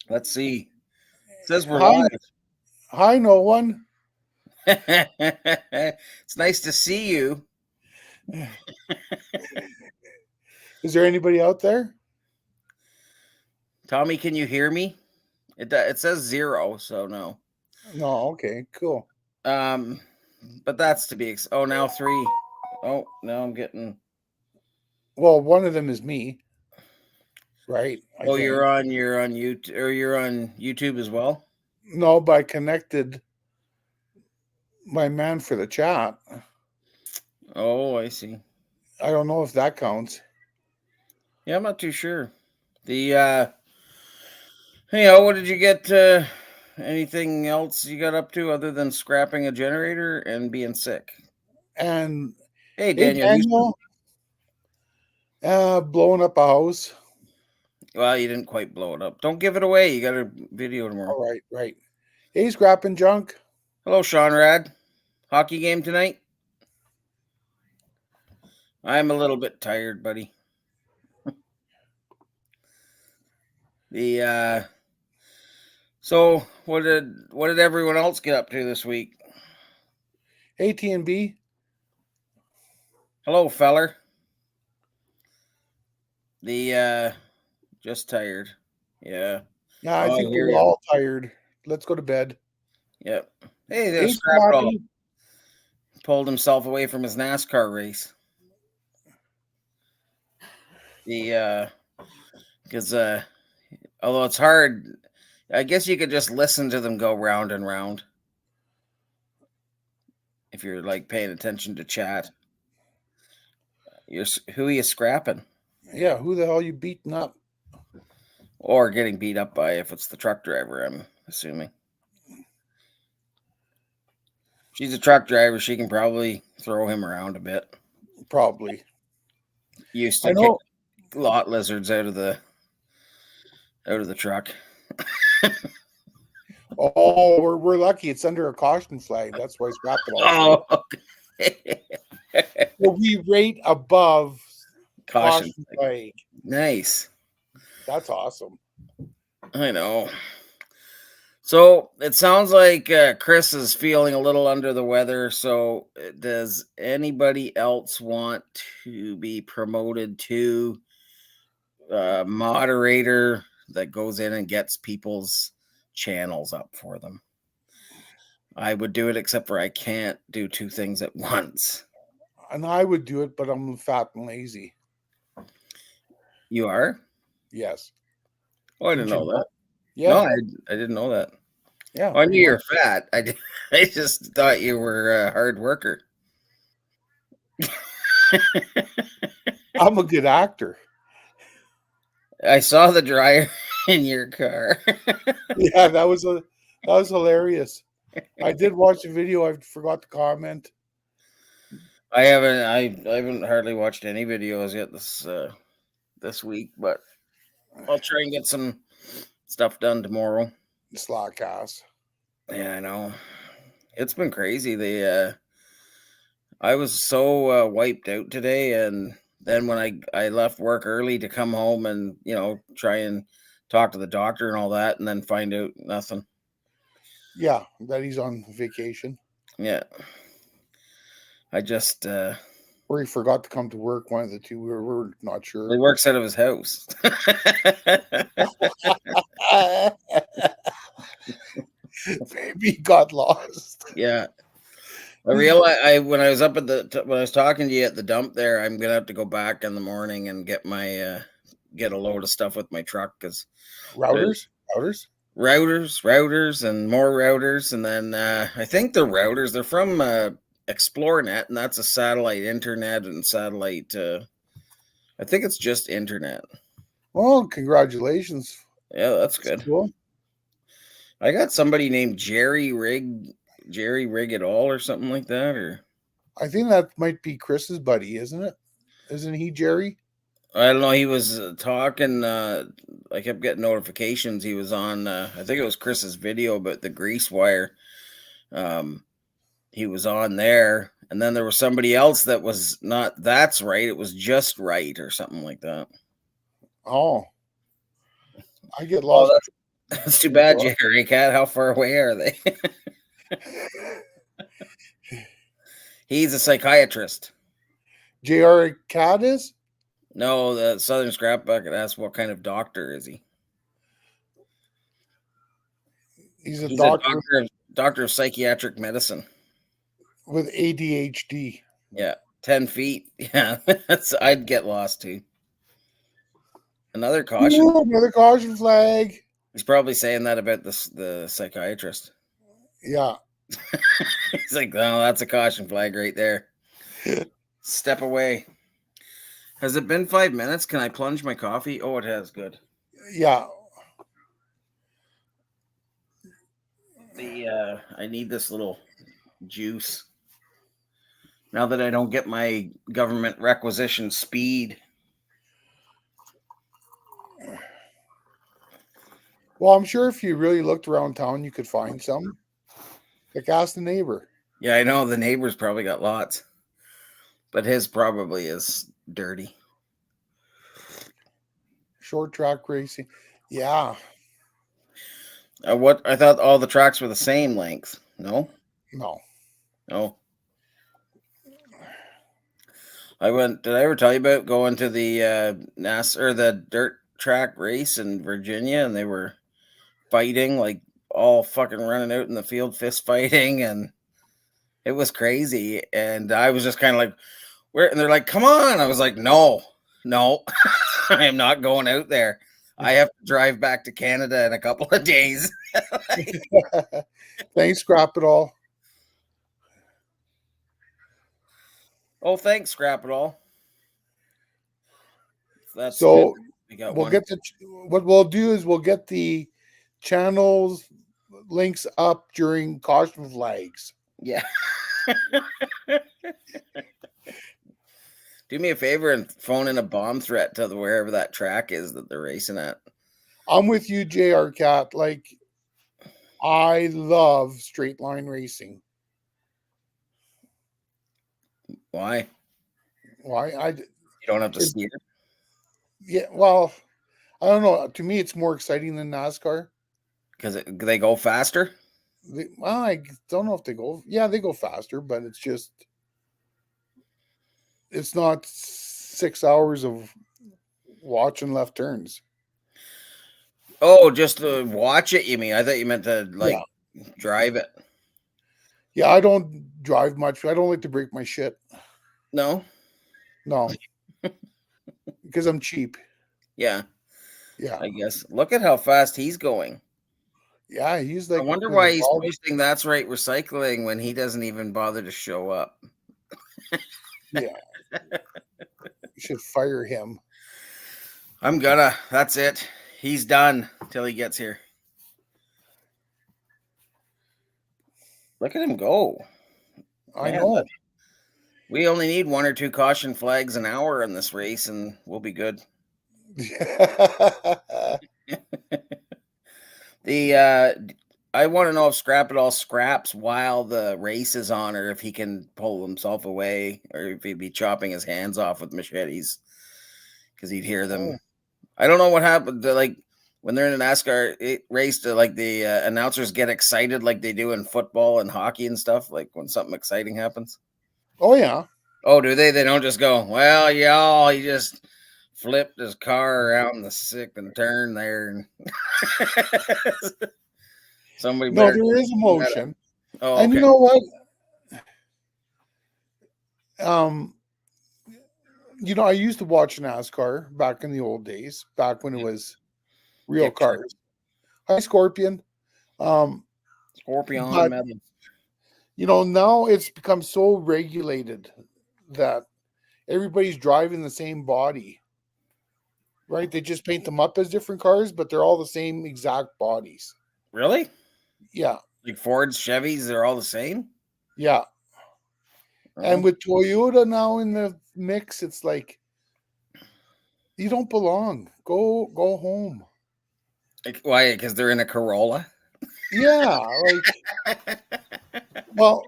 Let's see. It says we're Hi, live. hi, no one. It's nice to see you. Is there anybody out there? Tommy, can you hear me? It says 0, so no. No, okay, cool. Um, but that's to be. Oh, now 3. Oh, now I'm getting. Well, one of them is me, right? I Oh, think. you're on YouTube, or you're on YouTube as well. No, but I connected my man for the chat. Oh, I see. I don't know if that counts. Yeah, I'm not too sure. The what did you get? Anything else you got up to other than scrapping a generator and being sick? And Hey, hey, Daniel Houston. Daniel, blowing up a house. Well, you didn't quite blow it up. Don't give it away. You got a video tomorrow. All right, right. Hey, scrapping junk. Hello, Sean Rad. Hockey game tonight? I'm a little bit tired, buddy. The So what did everyone else get up to this week? AT&B. Hello, feller. The just tired. Yeah. Yeah, I Oh, I think hear we're you. all tired. Let's go to bed. Yep. Hey, Hey, there's Scrapadilly. Scrappy. Pulled himself away from his NASCAR race. The because although it's hard, I guess you could just listen to them go round and round if you're like paying attention to chat. Who are you scrapping Yeah, who the hell you beating up? or getting beat up by if it's the truck driver? I'm assuming she's a truck driver. She can probably throw him around a bit. Probably. Used I to kick know. lot lizards out of the truck. Oh, we're lucky. It's under a caution flag. That's why Scrapadilly said. Oh, okay. Well, we rate above Caution. caution flag. Nice. That's awesome. I know. So it sounds like Chris is feeling a little under the weather. So, does anybody else want to be promoted to moderator that goes in and gets people's channels up for them? I would do it, except for I can't do two things at once. And I would do it, but I'm fat and lazy. You are? Yes. Oh, I didn't Didn't you know know? that. No, Yeah. I didn't know that. Yeah, Well, I knew pretty you're much. fat. I just thought you were a hard worker. I'm a good actor. I saw the dryer in your car. Yeah, that was hilarious. I did watch the video. I forgot to comment. I haven't hardly watched any videos yet this week, but I'll try and get some stuff done tomorrow. Slack ass. Yeah, I know. It's been crazy. I was so wiped out today, and then when I left work early to come home and try and talk to the doctor and all that, and then find out nothing. Yeah, that he's on vacation. Yeah, I just Or he forgot to come to work. One of the two. We're not he sure. works out of his house. Maybe he got lost. Yeah. I realized when I was up at when I was talking to you at the dump there, I'm gonna have to go back in the morning and get a load of stuff with my truck because Routers? Routers? routers, and more routers, and then I think the routers they're from ExploreNet, and that's a satellite internet and satellite. I think it's just internet. Well, congratulations. Yeah, that's That's good. cool. I got somebody named Jerry Rig it all or something like that, or I think that might be Chris's buddy, isn't it? Isn't he Jerry? I don't know. He was talking. I kept getting notifications. He was on. I think it was Chris's video, but the grease wire. Um, he was on there, and then there was somebody else that was not. That's right. It was just right or something like that. Oh, I get Oh, lost. It's too bad, Jerry Cat. How far away are they? He's a psychiatrist. J.R. Cat is? No, the Southern Scrap Bucket asked what kind of doctor is he? He's a He's a doctor doctor of psychiatric medicine. with ADHD. Yeah, 10 feet. Yeah, I'd get lost too. Another caution. Ooh, another caution flag. He's probably saying that about the psychiatrist. Yeah. He's like, "No, that's a caution flag right there. Step away." Has it been 5 minutes? Can I plunge my coffee? Oh, it has. Good. Yeah. I need this little juice now that I don't get my government requisition speed. Well, I'm sure if you really looked around town, you could find some. Like, ask the neighbor. Yeah, I know the neighbor's probably got lots, but his probably is dirty. Short track racing. Yeah. What I thought all the tracks were the same length. No, No. no. I went. Did I ever tell you about going to the NAS or the dirt track race in Virginia, and they were fighting, like all fucking running out in the field, fist fighting, and it was crazy. And I was just kind of like, "Where?" And they're like, "Come on!" I was like, "No, no, I am not going out there. I have to drive back to Canada in a couple of days." Thanks, Scrapadilly. Oh, thanks, Scrap It All. That's So good. We got we'll one. get what we'll do is we'll get the channels links up during caution flags. Yeah. Do me a favor and phone in a bomb threat to wherever that track is that they're racing at. I'm with you, JR Cat. Like, I love straight line racing. Why? Why? You don't have to steer. Yeah, well, I don't know. To me, it's more exciting than NASCAR. Because they go faster? Well, I don't know if they go. Yeah, they go faster, but it's not 6 hours of watching left turns. Oh, just to watch it, you mean? I thought you meant to, like, drive it. Yeah, I don't drive much. I don't like to break my shit. No? No. Because I'm cheap. Yeah, Yeah. I guess. Look at how fast he's going. Yeah, he's I like. wonder why he's posting "That's Right Recycling" when he doesn't even bother to show up. Yeah. You should fire him. I'm gonna. That's it. He's done till he gets here. Look at him go. I know. We only need 1 or 2 caution flags an hour in this race, and we'll be good. I want to know if Scrap It All scraps while the race is on, or if he can pull himself away, or if he'd be chopping his hands off with machetes because he'd hear them. Oh. I don't know what happened. Like when they're in a NASCAR race, like the announcers get excited like they do in football and hockey and stuff. Like when something exciting happens. Oh yeah. Oh, do they? They don't just go, "Well, y'all, he just flipped his car around the second turn there." And somebody No, there is emotion. Oh, and okay. you know what? I used to watch NASCAR back in the old days, back when it was real cars. Hi, Scorpion. Scorpion But, metal. now it's become so regulated that everybody's driving the same body, right? They just paint them up as different cars, but they're all the same exact bodies. Really? Yeah. Like Fords, Chevys, they're all the same? Yeah. Uh-huh. And with Toyota now in the mix, it's like, you don't belong. Go home. Like, why? Because they're in a Corolla? Yeah. Like, well,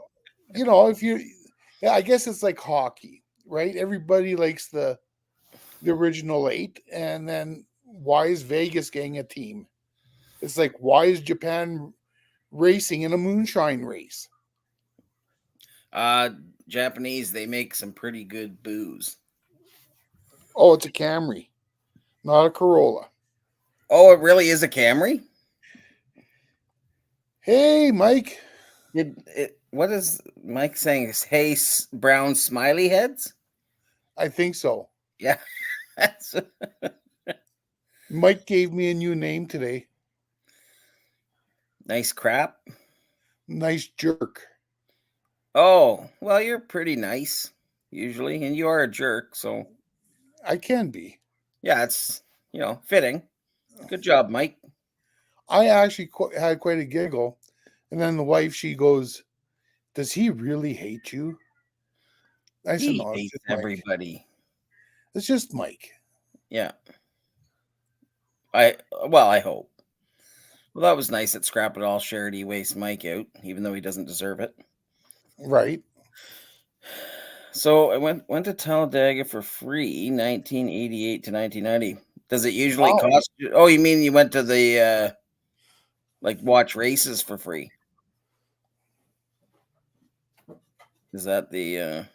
I guess it's like hockey, right? Everybody likes the original 8, and then why is Vegas getting a team? It's like, why is Japan racing in a moonshine race? Japanese, they make some pretty good booze. Oh, it's a Camry, not a Corolla. Oh, it really is a Camry? Hey, Mike. What is Mike saying? Hey, brown smiley heads? I think so. Yeah. That's Mike gave me a new name today. nice crap. Nice jerk. Oh, well, you're pretty nice usually, and you are a jerk, so I can be. yeah, it's fitting. Good job, Mike. I actually had quite a giggle. And then the wife, she goes, "Does he really hate you?" I said, He "No, it's hates just Mike. everybody. It's just Mike." Yeah. I hope. Well, that was nice that Scrapadilly shared he wastes Mike out, even though he doesn't deserve it. Right. So I went to Talladega for free, 1988 to 1990. Does it usually Wow. cost you? Oh, you mean you went to the like watch races for free? Is that the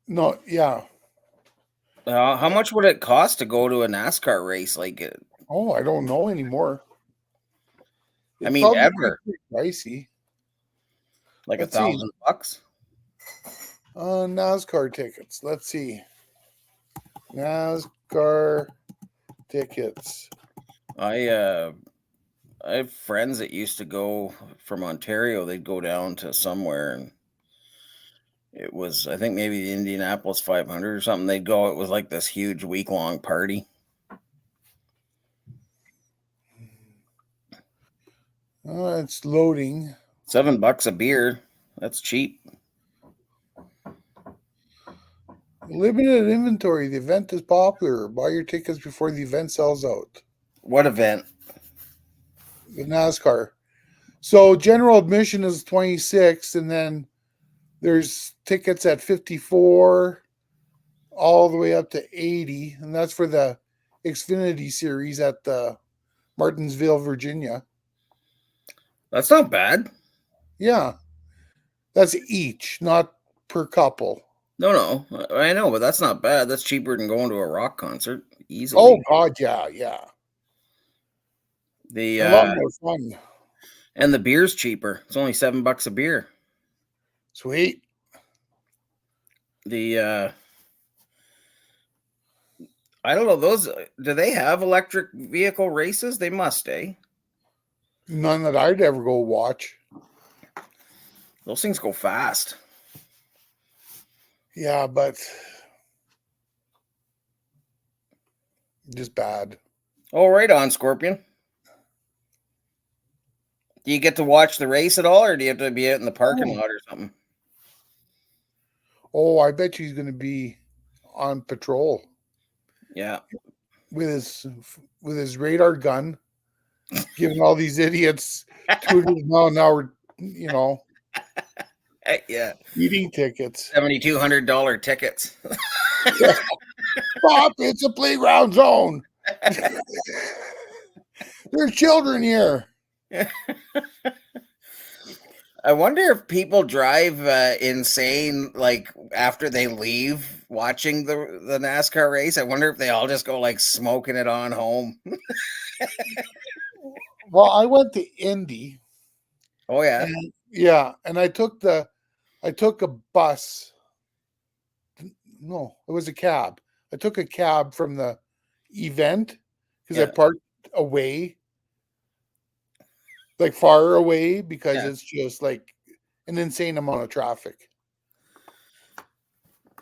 No, yeah. how much would it cost to go to a NASCAR race? Like, Oh, I don't know anymore. I It mean, probably ever pretty pricey. like Let's see. $1,000? NASCAR tickets. Let's see. NASCAR tickets. I have friends that used to go from Ontario. They'd go down to somewhere, and it was, I think, maybe the Indianapolis 500 or something. They'd go. It was like this huge week-long party. It's loading. $7 a beer. That's cheap. Limited inventory. The event is popular. Buy your tickets before the event sells out. What event? The NASCAR. So general admission is 26, and then there's tickets at 54 all the way up to 80, and that's for the Xfinity series at the Martinsville, Virginia. That's not bad. Yeah. That's each, not per couple. No, I know, but that's not bad. That's cheaper than going to a rock concert easily. Oh God, yeah. The A lot more fun. and the beer's cheaper. It's only $7 a beer. Sweet. The I don't know, those do they have electric vehicle races? They must, eh? None that I'd ever go watch. Those things go fast. Yeah, but just bad. Oh, right on, Scorpion. Do you get to watch the race at all, or do you have to be out in the parking lot or something? Oh, I bet you he's going to be on patrol. Yeah. With his radar gun, giving all these idiots tutors. Now we're Yeah. eating tickets. $7,200 tickets. Stop! It's a playground zone. There's children here. I wonder if people drive insane like after they leave watching the NASCAR race. I wonder if they all just go like smoking it on home. Well, I went to Indy. Oh yeah. And I took a bus. No, it was a cab. I took a cab from the event because I parked away, like far away, because it's just like an insane amount of traffic.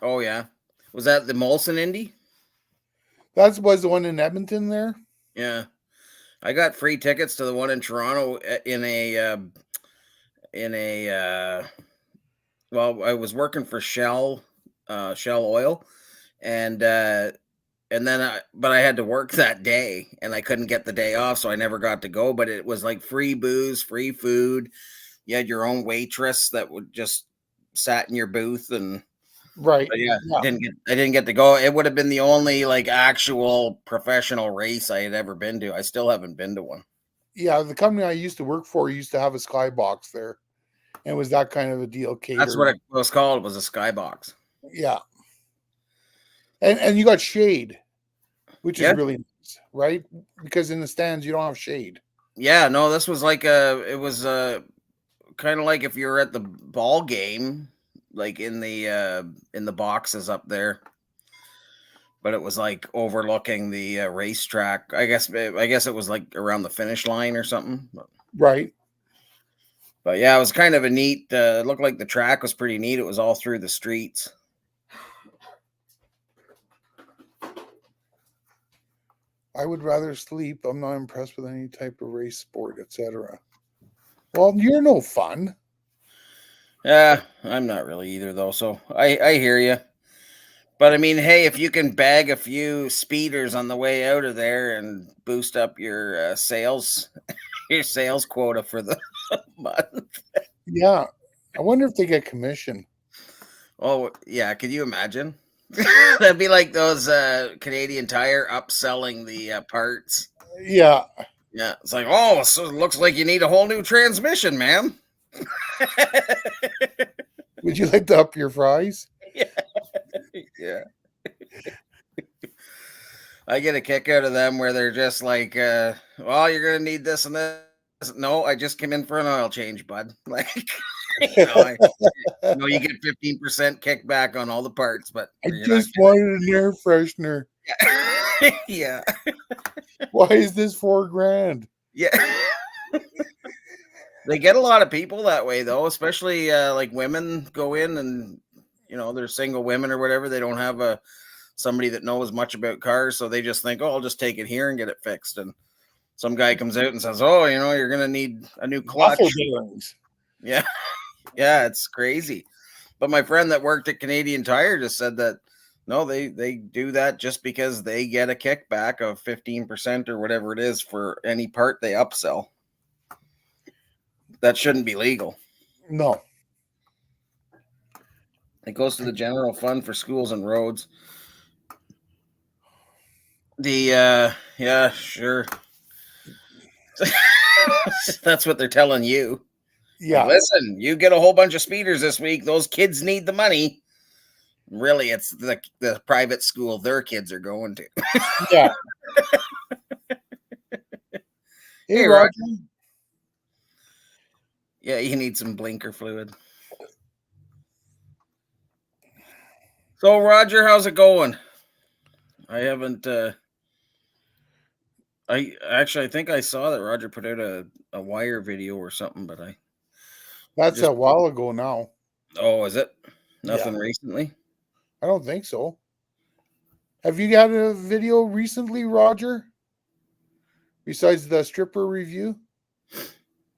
Oh yeah. Was that the Molson Indy? That was the one in Edmonton there. Yeah. I got free tickets to the one in Toronto in a well, I was working for Shell Oil, and then but I had to work that day, and I couldn't get the day off, so I never got to go. But it was like free booze, free food. You had your own waitress that would just sat in your booth, and Right. But yeah, Yeah. I didn't get to go. It would have been the only like actual professional race I had ever been to. I still haven't been to one. Yeah. The company I used to work for used to have a skybox there. And it was that kind of a deal That's what catered. it was called, was a skybox. Yeah. And you got shade, which is Yeah. really nice, right? Because in the stands you don't have shade. Yeah, no, this was like a it was kind of like if you were at the ball game, like in the boxes up there, but it was like overlooking the racetrack. I guess it was like around the finish line or something. Right. But yeah, it was kind of a neat. It looked like the track was pretty neat. It was all through the streets. I would rather sleep. I'm not impressed with any type of race sport, etc. Well, you're no fun. Yeah, I'm not really either though. So I hear you. But I mean, hey, if you can bag a few speeders on the way out of there and boost up your sales your sales quota for the month. Yeah. I wonder if they get commission. Oh yeah, could you imagine? That'd be like those Canadian Tire upselling the parts. Yeah. Yeah, it's like, oh, so it looks like you need a whole new transmission, man. Would you like to up your fries? Yeah, yeah. I get a kick out of them where they're just like, well, you're gonna need this and this. No, I just came in for an oil change, bud. Like, you get 15% kickback on all the parts, but I you're not just wanted an air freshener. getting. Yeah, Why is this $4,000? yeah. They get a lot of people that way though, especially like women go in and they're single women or whatever. They don't have a somebody that knows much about cars, so they just think, oh, I'll just take it here and get it fixed. And some guy comes out and says, oh, you're gonna need a new Waffle clutch. bearings. Yeah, yeah, it's crazy. But my friend that worked at Canadian Tire just said that no, they do that just because they get a kickback of 15% or whatever it is for any part they upsell. That shouldn't be legal. No. It goes to the general fund for schools and roads. The yeah, sure. That's what they're telling you. Like, Yeah. listen, you get a whole bunch of speeders this week. Those kids need the money. Really, it's the private school their kids are going to. Yeah. Hey, Hey, Roger. Roger. Yeah, you need some blinker fluid. So, Roger, how's it going? I haven't. I think I saw that Roger put out a wire video or something, but I That's just. a while ago now. Oh, is it? Yeah. Nothing recently. I don't think so. Have you got a video recently, Roger? Besides the stripper review?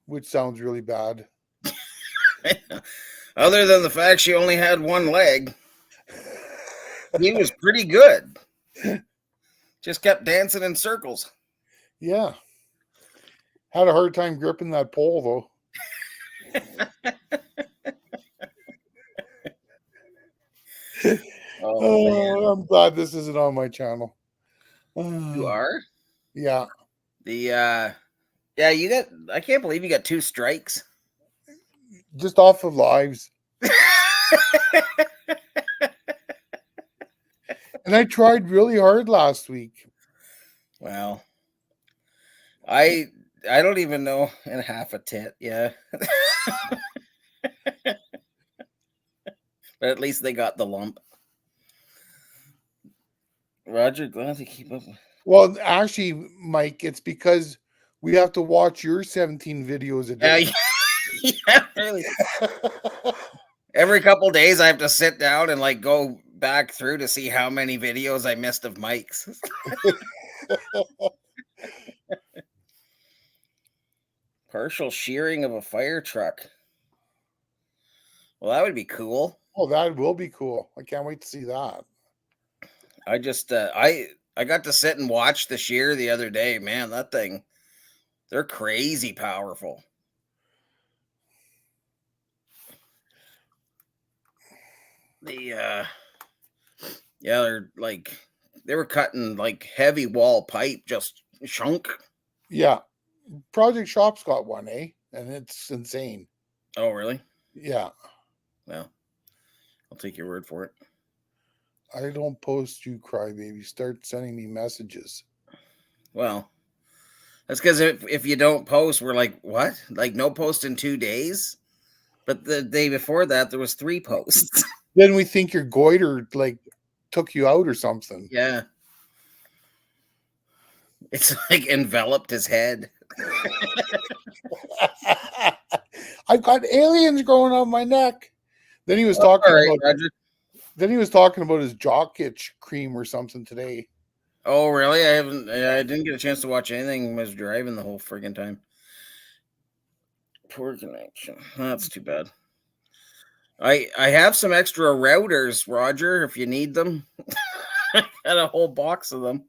Which sounds really bad. Other than the fact she only had one leg, he was pretty good. Just kept dancing in circles. Yeah. Had a hard time gripping that pole, though. Oh man, Oh, I'm glad this isn't on my channel. you are Yeah. the yeah. You got. I can't believe you got 2 strikes. Just off of lives. And I tried really hard last week. Well, I I don't even know in half a tit. Yeah, but at least they got the lump. Roger, glad to keep up. Well, actually, Mike, it's because we have to watch your 17 videos a day. Yeah, really. Every couple days, I have to sit down and like go back through to see how many videos I missed of Mike's. Partial shearing of a fire truck. Well, that would be cool. Oh, that will be cool. I can't wait to see that. I just I got to sit and watch the shear the other day. Man, that thing, they're crazy powerful. the yeah, they were cutting like heavy wall pipe, just chunk. Yeah. Project Shop's got one, eh? And it's insane. Oh, really? Yeah. Well, I'll take your word for it. I don't post, you crybaby. Start sending me messages. Well, that's because if you don't post, we're like, what? Like no post in 2 days? But the day before that, there was 3 posts. Then we think your goiter like took you out or something. Yeah, it's like enveloped his head. I've got aliens growing on my neck. Then he was All talking right, about Roger. then he was talking about his jock itch cream or something today. Oh, really? I didn't get a chance to watch anything. I was driving the whole friggin' time. Poor connection. That's too bad. I have some extra routers, Roger, if you need them. I got a whole box of them.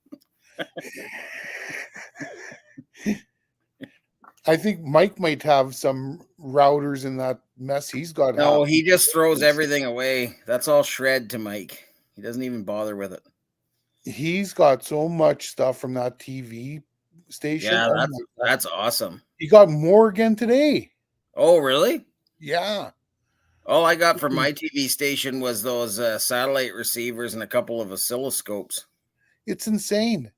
I think Mike might have some routers in that mess he's got No, happening. he just throws everything away. That's all shred to Mike. He doesn't even bother with it. He's got so much stuff from that TV station. Yeah, Oh that's my God. that's awesome. He got more again today. Oh, really? Yeah. All I got from my TV station was those satellite receivers and a couple of oscilloscopes. It's insane.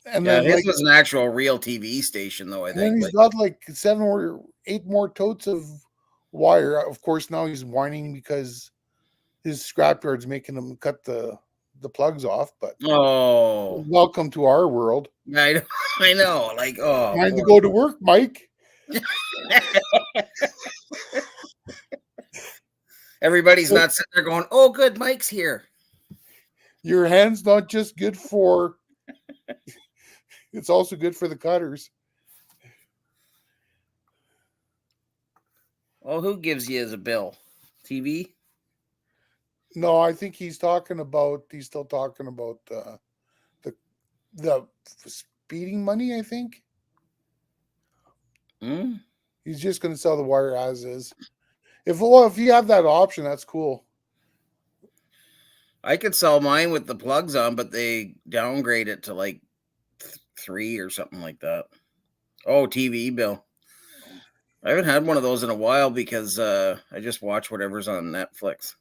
And Yeah, then his like was an actual real TV station, though. I and then think. he's Like, got like 7 or 8 more totes of wire. Of course, now he's whining because his scrapyard's making him cut the plugs off, but oh, welcome to our world. I know, I know. Like, oh, Time to poor. go to work, Mike. Everybody's not sitting there going, "Oh, good, Mike's here." Your hand's not just good for it's also good for the cutters. Oh, who gives you as a bill? TV? No, I think he's still talking about the the speeding money, I think. Hmm? He's just gonna sell the wire as is. If you have that option, that's cool. I could sell mine with the plugs on, but they downgrade it to like 3 or something like that. Oh, TV bill. I haven't had one of those in a while because I just watch whatever's on Netflix.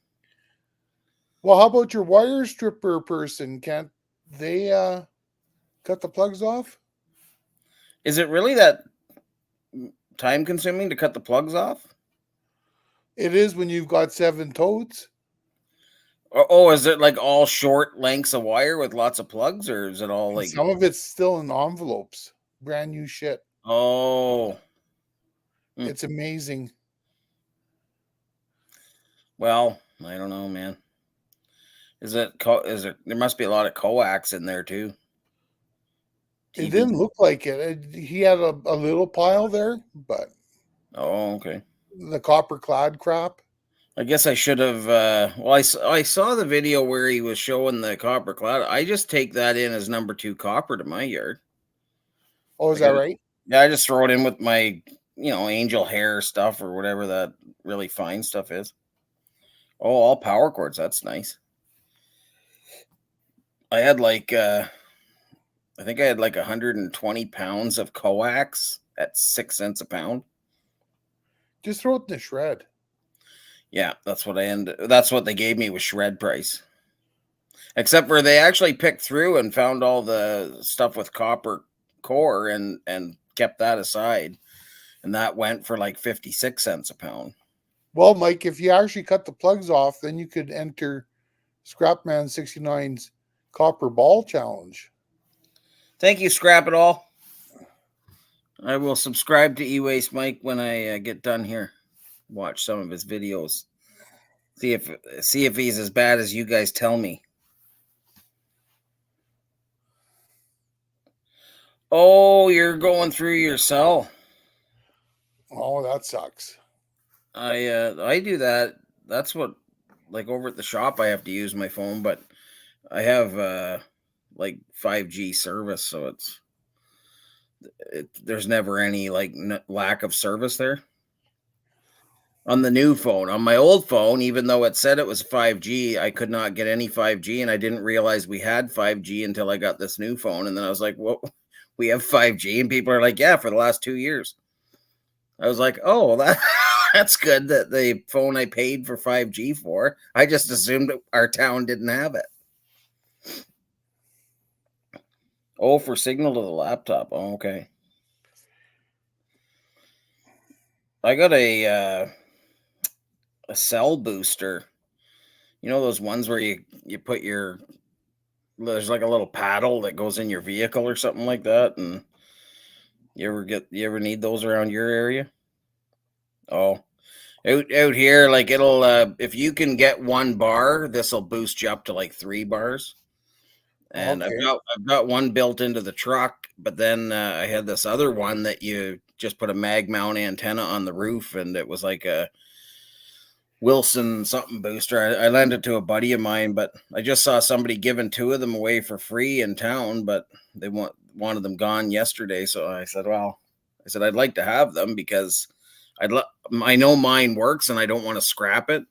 Well, how about your wire stripper person? Can't they cut the plugs off? Is it really that time consuming to cut the plugs off? It is when you've got 7 totes. Oh, is it like all short lengths of wire with lots of plugs, or is it all And like? some of it's still in envelopes. Brand new shit. Oh, hmm. It's amazing. Well, I don't know, man. Is it? Is it? There must be a lot of coax in there too. It TV. didn't look like it. He had a little pile there, but Oh, okay. the copper clad crap. I guess I should have. Well, I saw the video where he was showing the copper cloud. I just take that in as number 2 copper to my yard. Oh, is Like, that right? yeah, I just throw it in with my, angel hair stuff or whatever that really fine stuff is. Oh, all power cords. That's nice. I had like, I think I had like 120 pounds of coax at 6 cents a pound. Just throw it in the shred. Yeah, that's what they gave me with shred price. Except for they actually picked through and found all the stuff with copper core and kept that aside. And that went for like 56 cents a pound. Well, Mike, if you actually cut the plugs off, then you could enter Scrapman 69's copper ball challenge. Thank you, Scrap It All. I will subscribe to E-Waste Mike when I get done here. Watch some of his videos. See if he's as bad as you guys tell me. Oh, you're going through your cell. Oh, that sucks. I do that. That's what, like, over at the shop I have to use my phone, but I have like 5G service, so there's never any like lack of service there. on the new phone. On my old phone, even though it said it was 5G, I could not get any 5G, and I didn't realize we had 5G until I got this new phone. And then I was like, "Well, we have 5G," and people are like, "Yeah, for the last 2 years." I was like, "Oh, well, that's good that the phone I paid for 5G for. I just assumed our town didn't have it." Oh, for signal to the laptop. Oh, okay. I got a cell booster. You know those ones where you put your there's like a little paddle that goes in your vehicle or something like that, and you ever need those around your area? Oh, out here, like it'll if you can get 1 bar, this will boost you up to like 3 bars. And Okay. I've got one built into the truck, but then I had this other one that you just put a mag mount antenna on the roof, and it was like a Wilson something booster. I lent it to a buddy of mine, but I just saw somebody giving 2 of them away for free in town, but they wanted them gone yesterday. So I said, well, I'd like to have them because I know mine works and I don't want to scrap it.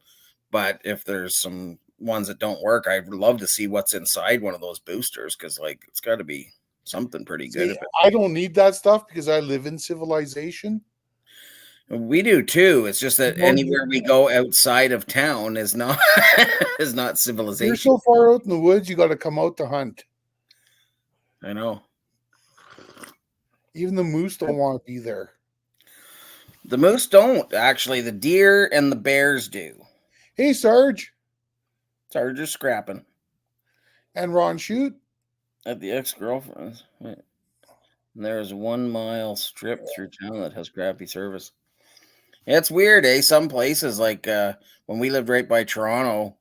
But if there's some ones that don't work, I'd love to see what's inside one of those boosters, because like it's got to be something pretty good. See, I don't need that stuff because I live in civilization. We do too. It's just that No, anywhere we go outside of town is not is not you're civilization. so far out in the woods, you got to come out to hunt. I know. Even the moose don't want to be there. The moose don't actually. The deer and the bears do. Hey, Sarge Sorry, just scrapping and Ron Shoot. at the ex-girlfriend's. Wait. There's a 1 mile strip through town that has crappy service. Yeah, it's weird, eh? Some places like when we lived right by Toronto,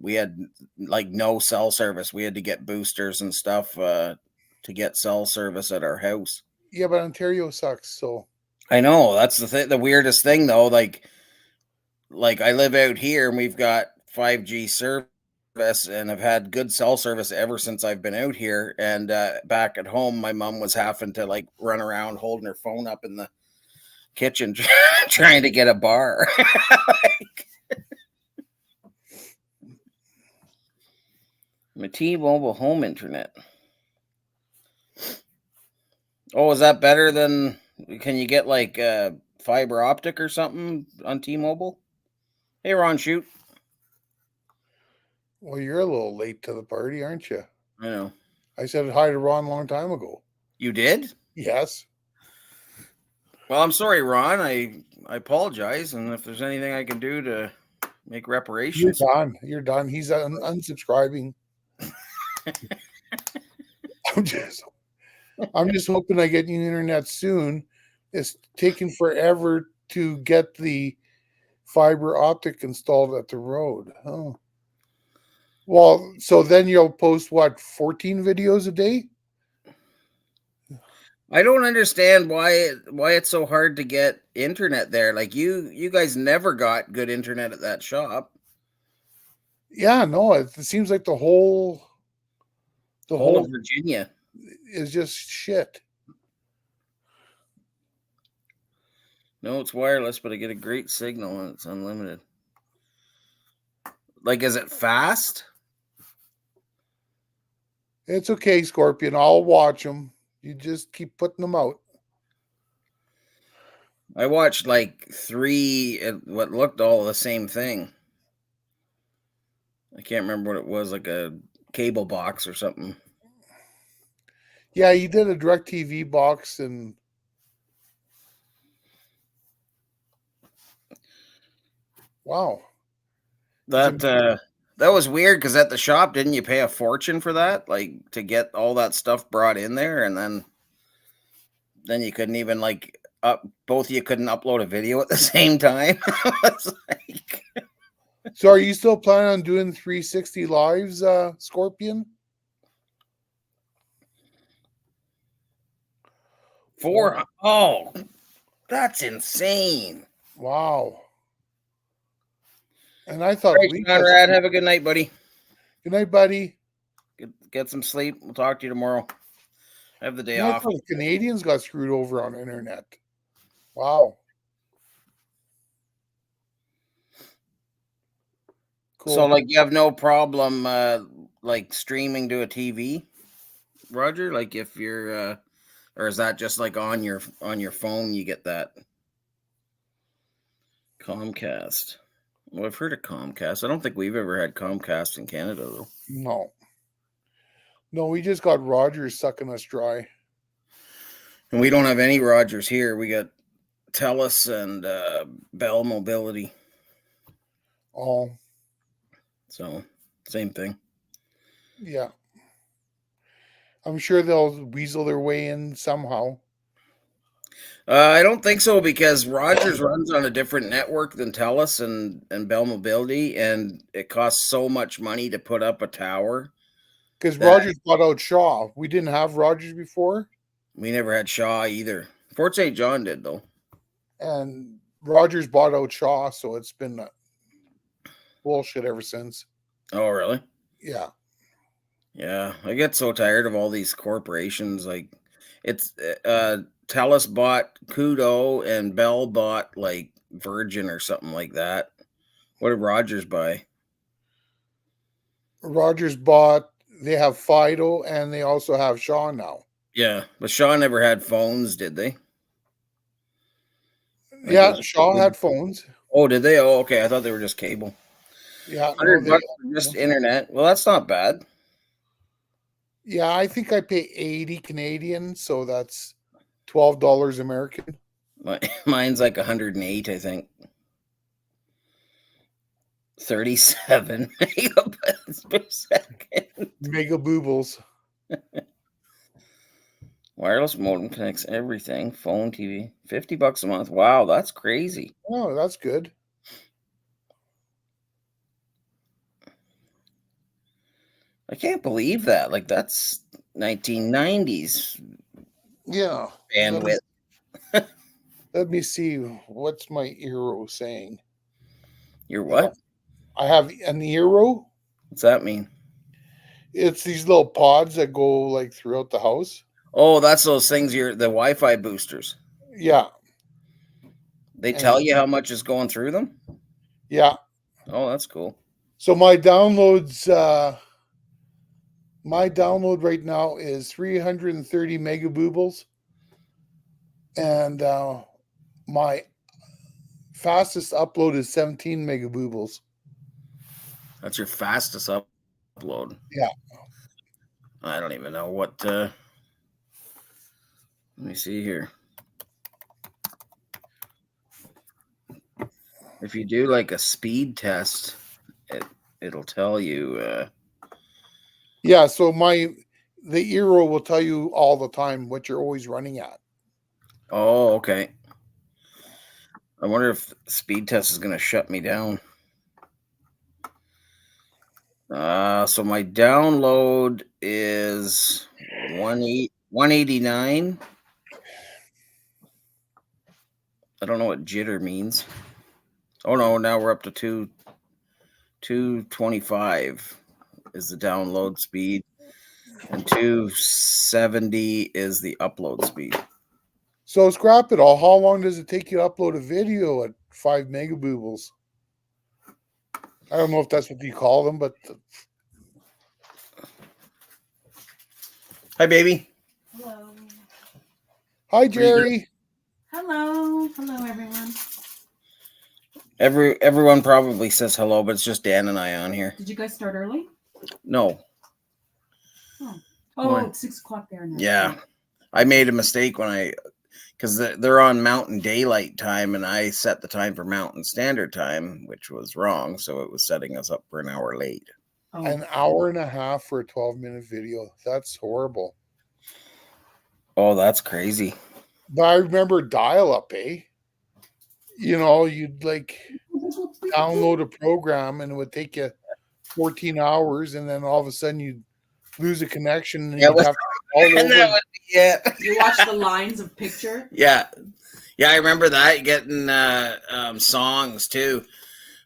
we had like no cell service. We had to get boosters and stuff to get cell service at our house. Yeah, but Ontario sucks. So I know that's the weirdest thing though. Like I live out here and we've got 5G service and I've had good cell service ever since I've been out here. And back at home, my mom was having to like run around holding her phone up in the kitchen trying to get a bar. My T-Mobile home internet. Oh, is that better than? Can you get like fiber optic or something on T-Mobile? Hey, Ron, shoot. well, you're a little late to the party, aren't you? I know. I said hi to Ron a long time ago. You did? Yes. Well, I'm sorry, Ron. I apologize, and if there's anything I can do to make You're reparations, done. You're done. He's unsubscribing. I'm just hoping I get new internet soon. It's taking forever to get the fiber optic installed at the road. Oh. Well, so then you'll post what, 14 videos a day? I don't understand why it's so hard to get internet there. Like you guys never got good internet at that shop. Yeah, no, it seems like the whole Whole of Virginia. is just shit. No, it's wireless, but I get a great signal and it's unlimited. Like, is it fast? It's okay, Scorpion. I'll watch them. You just keep putting them out. I watched like 3 what looked all the same thing. I can't remember what it was, like a cable box or something. Yeah, you did a DirecTV box and wow. That was weird because at the shop, didn't you pay a fortune for that? Like to get all that stuff brought in there, and then you couldn't even like both of you couldn't upload a video at the same time. It's like, So are you still planning on doing 360 lives, Scorpion? oh, that's insane. Wow. And I thought All right, Conrad, have a good night, buddy. Good night, buddy. Get some sleep. We'll talk to you tomorrow. Have the day I off. thought the Canadians got screwed over on the internet. Wow. So, Cool. like, you have no problem, like, streaming to a TV, Roger? Like, if you're, or is that just like on your phone? You get that Comcast. Well, I've heard of Comcast. I don't think we've ever had Comcast in Canada, though. No. No, we just got Rogers sucking us dry. And we don't have any Rogers here. We got TELUS and Bell Mobility. Oh, So, same thing. yeah. I'm sure they'll weasel their way in somehow. I don't think so because Rogers runs on a different network than TELUS and Bell Mobility, and it costs so much money to put up a tower Because that Rogers bought out Shaw. We didn't have Rogers before, we never had Shaw either. Fort St. John did, though. and Rogers bought out Shaw, so it's been bullshit ever since. Oh, really? Yeah. Yeah, I get so tired of all these corporations. Like, it's TELUS bought Kudo and Bell bought like Virgin or something like that. What did Rogers buy? Rogers bought, they have Fido and they also have Shaw now. Yeah, but Shaw never had phones, did they? Like it Yeah, was Shaw had phones. Oh, did they? Oh, okay. I thought they were just cable. Yeah, no, 100 bucks for just internet. Well, that's not bad. yeah, I think I pay 80 Canadian, so that's $12 American. Mine's like 108, I think. 37 megabytes per second. Mega boobles. Wireless modem connects everything. Phone, TV. 50 bucks a month. Wow, that's crazy. Oh, that's good. I can't believe that. Like, that's 1990s Yeah. bandwidth. Let me see. What's my euro saying? You're what? I have an euro. What's that mean? It's these little pods that go like throughout the house. Oh, that's those things, the Wi-Fi boosters. Yeah. They tell you how much is going through them? Yeah. Oh, that's cool. So my downloads, my download right now is 330 megaboobles. And my fastest upload is 17 megaboobles. That's your fastest upload. Yeah. I don't even know what. Let me see here. If you do like a speed test, it'll tell you. Yeah. So the euro will tell you all the time what you're always running at. Oh, okay. I wonder if speed test is going to shut me down. So my download is 189. I don't know what jitter means. Oh no, now we're up to 225 is the download speed, and 270 is the upload speed. So Scrapadilly, how long does it take you to upload a video at 5 megaboobles? I don't know if that's what you call them, but Hi, baby. Hello. hi, Jerry. Hello. Hello, everyone. Everyone probably says hello, but it's just Dan and I on here. Did you guys start early? No. Oh, it's 6 o'clock there now. Yeah. I made a mistake because they're on Mountain Daylight Time, and I set the time for Mountain Standard Time, which was wrong. So it was setting us up for an hour late. Oh. An hour and a half for a 12-minute video. That's horrible. Oh, that's crazy. But I remember dial-up, eh? You know, you'd like download a program and it would take you 14 hours, and then all of a sudden you'd lose a connection and you'd have to all over. You watch the lines of picture? Yeah. I remember that, getting songs too.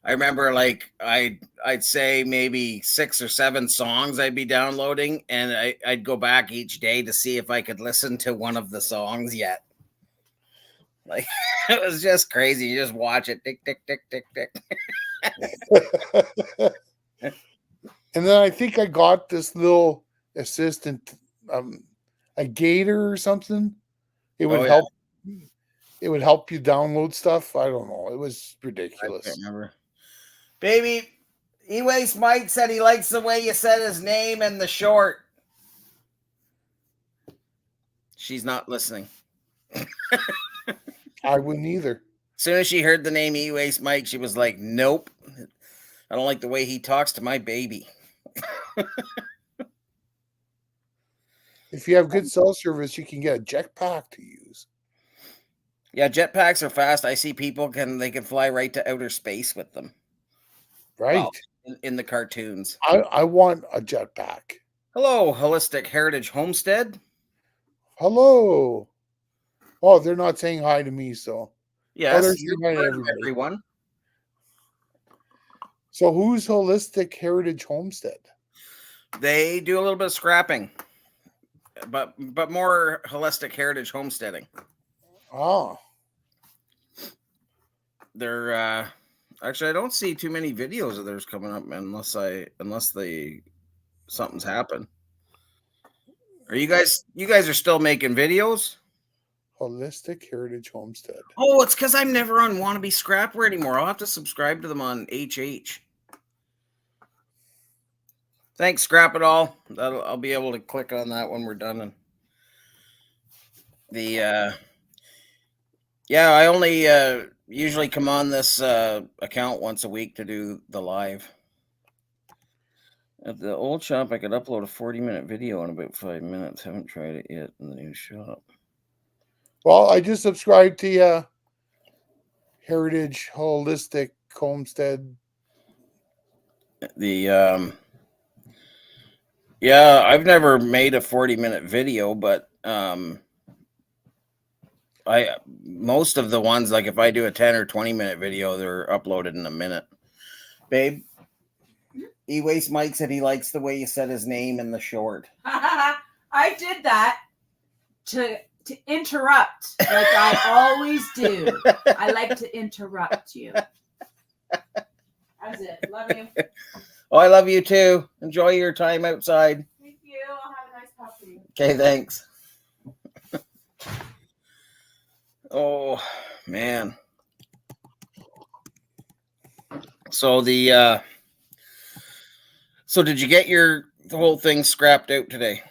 I remember like I'd say maybe 6 or 7 songs I'd be downloading, and I'd go back each day to see if I could listen to one of the songs yet. Like, it was just crazy. You just watch it, tick, tick, tick, tick, tick. And then I think I got this little assistant, a gator or something. It would Oh, yeah. help. It would help you download stuff. I don't know. It was I ridiculous. can't remember. Baby, E-Waste Mike said he likes the way you said his name in the short. She's not listening. I wouldn't either. As soon as she heard the name E-Waste Mike, she was like, nope. I don't like the way he talks to my baby. If you have good cell service, you can get a jetpack to use. Yeah, jetpacks are fast. I see people they can fly right to outer space with them. Right. Well, in the cartoons. I want a jetpack. Hello, Holistic Heritage Homestead. Hello. Oh, they're not saying hi to me, so. Yes, they're saying hi to everybody. everyone. So who's Holistic Heritage Homestead? They do a little bit of scrapping, but more holistic heritage homesteading. Oh. They're actually, I don't see too many videos of theirs coming up unless something's happened. Are you guys are still making videos? Holistic Heritage Homestead. Oh, it's because I'm never on Wannabe Scrapper anymore. I'll have to subscribe to them on HH. Thanks, Scrap It All. I'll be able to click on that when we're done. And I only usually come on this account once a week to do the live. At the old shop, I could upload a 40-minute video in about 5 minutes. Haven't tried it yet in the new shop. Well, I just subscribed to Heritage Holistic Homestead. I've never made a 40-minute video, but most of the ones, like if I do a 10 or 20-minute video, they're uploaded in a minute. Babe, E-Waste Mike said he likes the way you said his name in the short. I did that to interrupt, like I always do. I like to interrupt you. That's it. Love you. Oh, I love you too. Enjoy your time outside. Thank you. I'll have a nice coffee. Okay, thanks. Oh, man. So did you get the whole thing scrapped out today?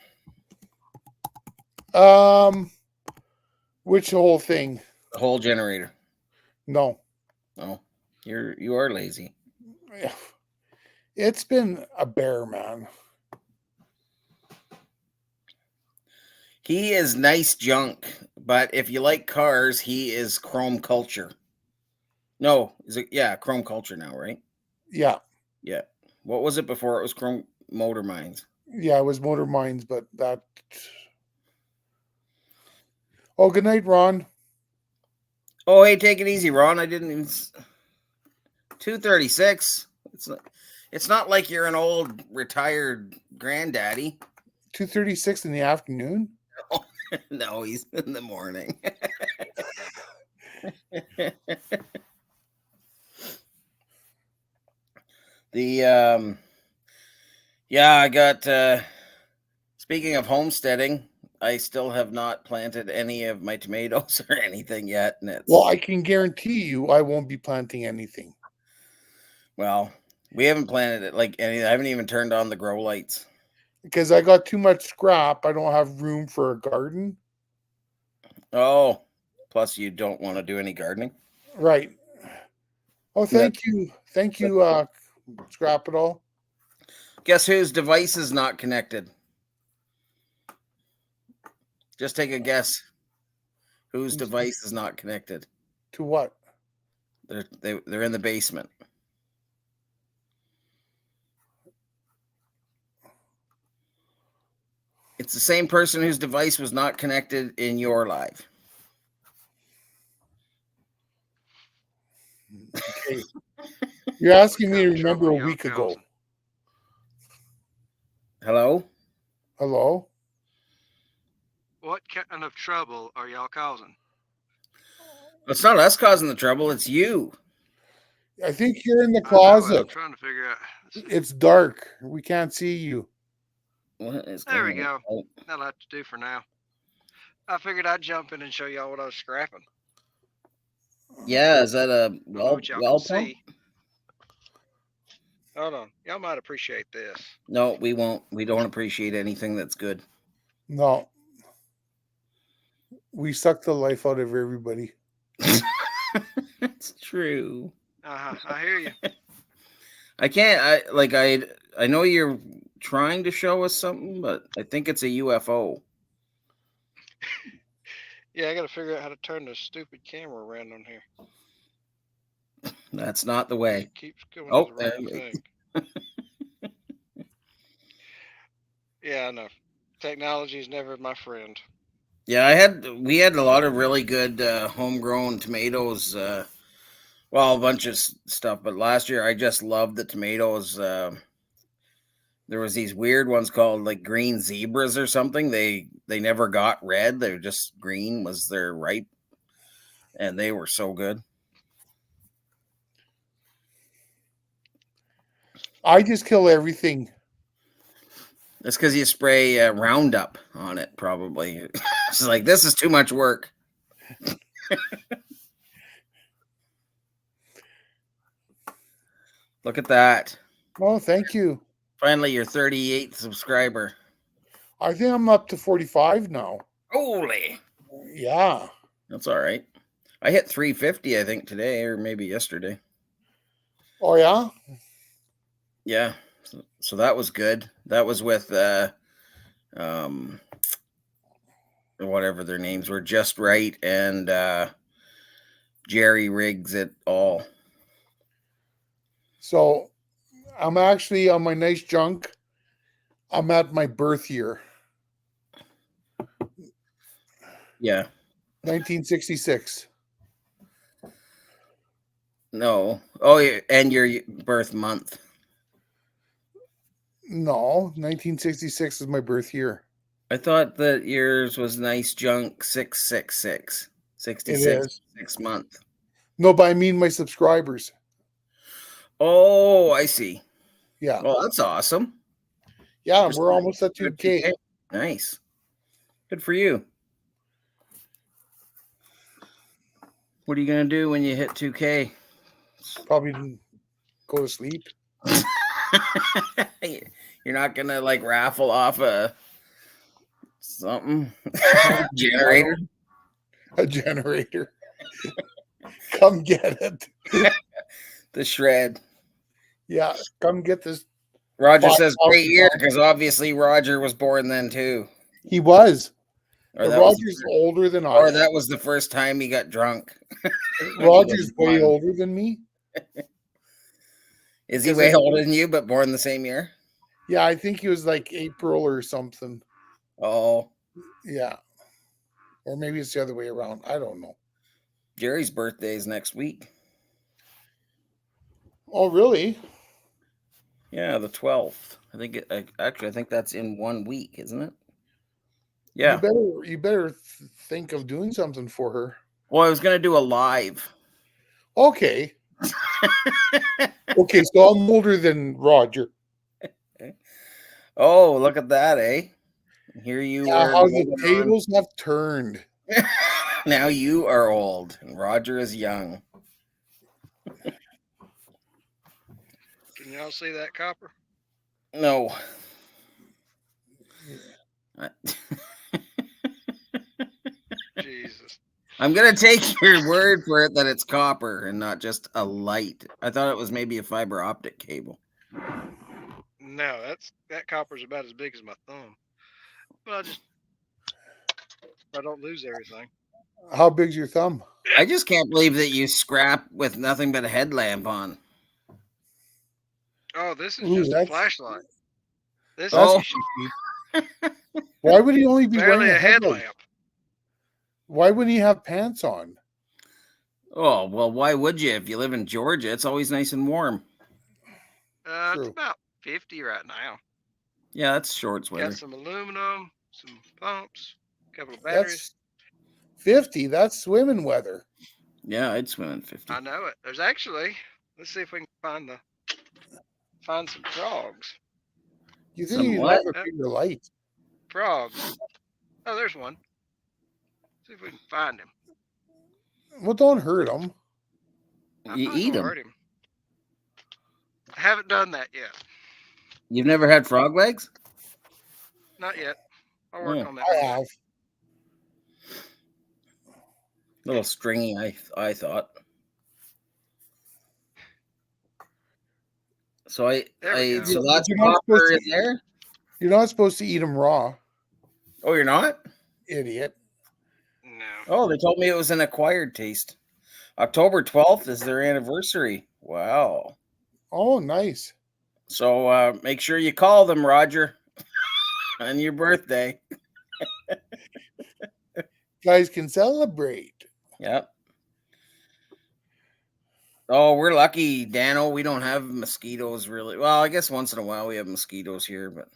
Which whole thing? The whole generator. No. Oh, you are lazy. It's been a bear, man. He is nice junk, but if you like cars, he is chrome culture. No, is it? Yeah, chrome culture now, right? Yeah. Yeah. What was it before? It was chrome motor mines. Yeah, it was motor mines, but that. Oh, good night, Ron. Oh, hey, take it easy, Ron. I didn't even. 2:36. It's not like you're an old retired granddaddy. 2:36 in the afternoon. No, he's in the morning. I got speaking of homesteading, I still have not planted any of my tomatoes or anything yet. And well, I can guarantee you I won't be planting anything. Well, we haven't planted it like any. I haven't even turned on the grow lights. Because I got too much scrap. I don't have room for a garden. Oh, plus you don't want to do any gardening. Right. Oh, thank you. Thank you, Scrap It All. Guess whose device is not connected? Just take a guess. Whose device is not connected? To what? They're in the basement. It's the same person whose device was not connected in your live. Okay. You're asking me to remember a week ago. Hello? Hello? What kind of trouble are y'all causing? It's not us causing the trouble. It's you. I think you're in the I know it. I'm closet. trying to figure out. It's dark. We can't see you. What is There we going go. on? That'll have to do for now. I figured I'd jump in and show y'all what I was scrapping. Yeah, is that a I don't know what y'all well can pump? see. Hold on. Y'all might appreciate this. No, we won't. We don't appreciate anything that's good. No. We suck the life out of everybody. It's true. I hear you. I can't. I know you're trying to show us something, but I think it's a UFO. Yeah, I got to figure out how to turn this stupid camera around on here. That's not the way. It keeps going Oh, to the wrong thing. Yeah, I know. Technology is never my friend. Yeah, we had a lot of really good homegrown tomatoes. Well, a bunch of stuff, but last year I just loved the tomatoes. There was these weird ones called like green zebras or something. They never got red. They're just green was their ripe, and they were so good. I just kill everything. That's because you spray Roundup on it, probably. It's like, this is too much work. Look at that. Oh, thank you. Finally, your 38th subscriber. I think I'm up to 45 now. Holy. Yeah. That's all right. I hit 350, I think, today or maybe yesterday. Oh, yeah? Yeah. So that was good. That was with whatever their names were, Just Right and Jerry Riggs et al. So I'm actually on my nice junk. I'm at my birth year, Yeah. 1966. No. Oh, yeah, and your birth month. No, 1966 is my birth year. I thought that yours was nice junk 666. 66 It is. 6 month. No, but I mean my subscribers. Oh, I see. Yeah. Well, that's awesome. Yeah, we're almost at 2K. Nice. Good for you. What are you going to do when you hit 2K? Probably go to sleep. You're not going to like raffle off a something generator? A generator. Come get it. The shred. Yeah, come get this. Roger says great year because obviously Roger was born then too. He was. Or that Roger's older than I. Or that was the first time he got drunk. Roger's way older than me. Is he way older than you, but born the same year? Yeah, I think he was like April or something. Oh. Yeah. Or maybe it's the other way around. I don't know. Jerry's birthday is next week. Oh, really? Yeah, the 12th. I think that's in 1 week, isn't it? Yeah. You better think of doing something for her. Well, I was going to do a live. Okay. Okay, so I'm older than Roger. Oh, look at that, eh? Here you are. How the tables have turned. Now you are old, and Roger is young. Can y'all see that copper? No. Jesus. I'm going to take your word for it that it's copper and not just a light. I thought it was maybe a fiber optic cable. No, that copper's about as big as my thumb. But I don't lose everything. How big's your thumb? I just can't believe that you scrap with nothing but a headlamp on. Oh, this is just a flashlight. This is Why would he only be wearing a headlamp? Why wouldn't he have pants on? Oh, well, why would you? If you live in Georgia, it's always nice and warm. It's about 50 right now. Yeah, that's shorts weather. Got some aluminum, some pumps, a couple of batteries. That's 50. That's swimming weather. Yeah, I'd swim in 50. I know it. There's actually Let's see if we can find some frogs. You Some think you'd what? have a bigger light? Frogs. Oh, there's one. See if we can find him. Well, don't hurt them. I'm You not eat gonna them. hurt him. I haven't done that yet. You've never had frog legs? Not yet. I'll work Oh. on that. I one day. have. Little stringy, I thought. So There we go. so that's You're not copper supposed in to- there. You're not supposed to eat them raw, Oh, you're not? idiot. No. Oh, they told me it was an acquired taste. October 12th is their anniversary. Wow. Oh, nice. So make sure you call them, Roger, on your birthday. Guys can celebrate. Yep. Oh, we're lucky, Dano. We don't have mosquitoes really. Well, I guess once in a while we have mosquitoes here, but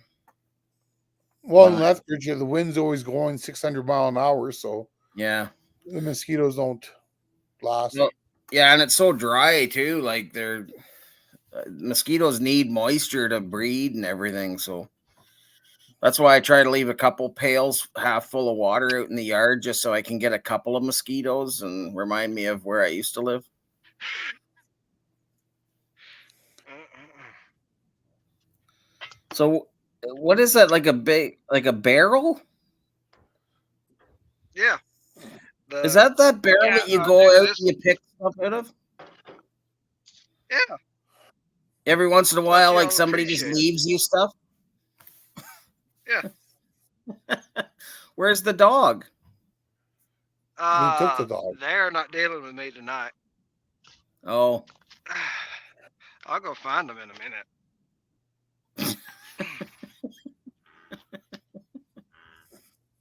Well, in Wow. Lethbridge, the wind's always going 600 mile an hour, so yeah. the mosquitoes don't last. Well, yeah, and it's so dry too. Like mosquitoes need moisture to breed and everything, so that's why I try to leave a couple pails half full of water out in the yard just so I can get a couple of mosquitoes and remind me of where I used to live. So what is that, like a barrel? Yeah. Is that barrel yeah, that you no, go dude, out this- and you pick stuff out of? Yeah. Every once in a while, y'all like somebody just appreciate it. leaves you stuff? Yeah. Where's the dog? We took the dog. They're not dealing with me tonight. Oh, I'll go find them in a minute.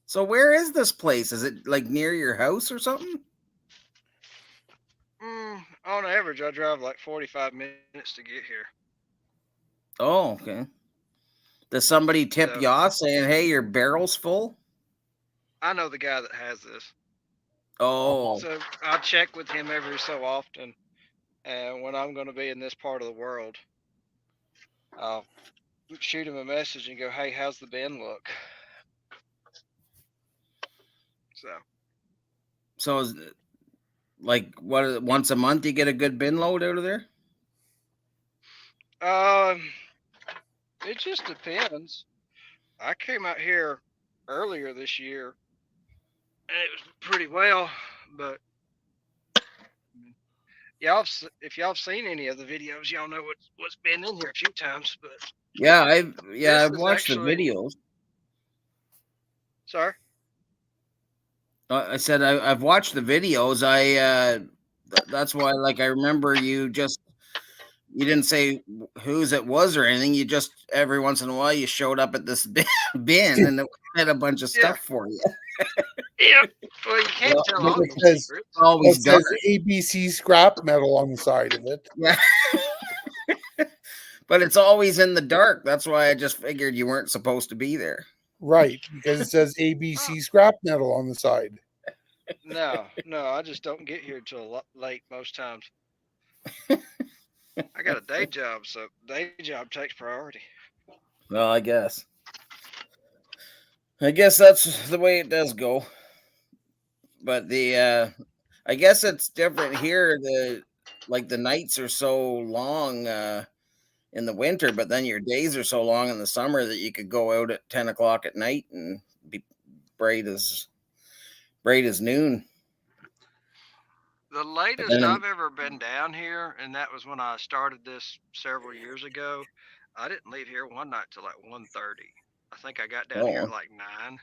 so where is this place? Is it like near your house or something? On average, I drive like 45 minutes to get here. Oh, okay. Does somebody tip So- you off saying, "Hey, your barrel's full"? I know the guy that has this. Oh, So I check with him every so often. And when I'm going to be in this part of the world, I'll shoot him a message and go, "Hey, how's the bin look?" so is it like what? Once a month you get a good bin load out of there? It just depends. I came out here earlier this year, and it was pretty well. But if y'all have seen any of the videos, y'all know what's been in here a few times. But Yeah, I've This is watched actually- the videos. sorry. I said I've watched the videos. That's why, like, I remember you didn't say whose it was or anything. You just every once in a while you showed up at this bin and it had a bunch of stuff for you. Yeah. Well, you can't Well, tell all it these says- secrets. Always It done. says ABC scrap metal on the side of it. Yeah. But it's always in the dark. That's why I just figured you weren't supposed to be there. Right, because it says ABC scrap metal on the side. No, I just don't get here till late most times. I got a day job, so day job takes priority. Well, I guess that's the way it does go. But I guess it's different here. The nights are so long in the winter, but then your days are so long in the summer that you could go out at 10 o'clock at night and be bright as noon. The latest then- I've ever been down here, and that was when I started this several years ago. I didn't leave here one night till like 1:30. I think I got down here Oh. at like 9,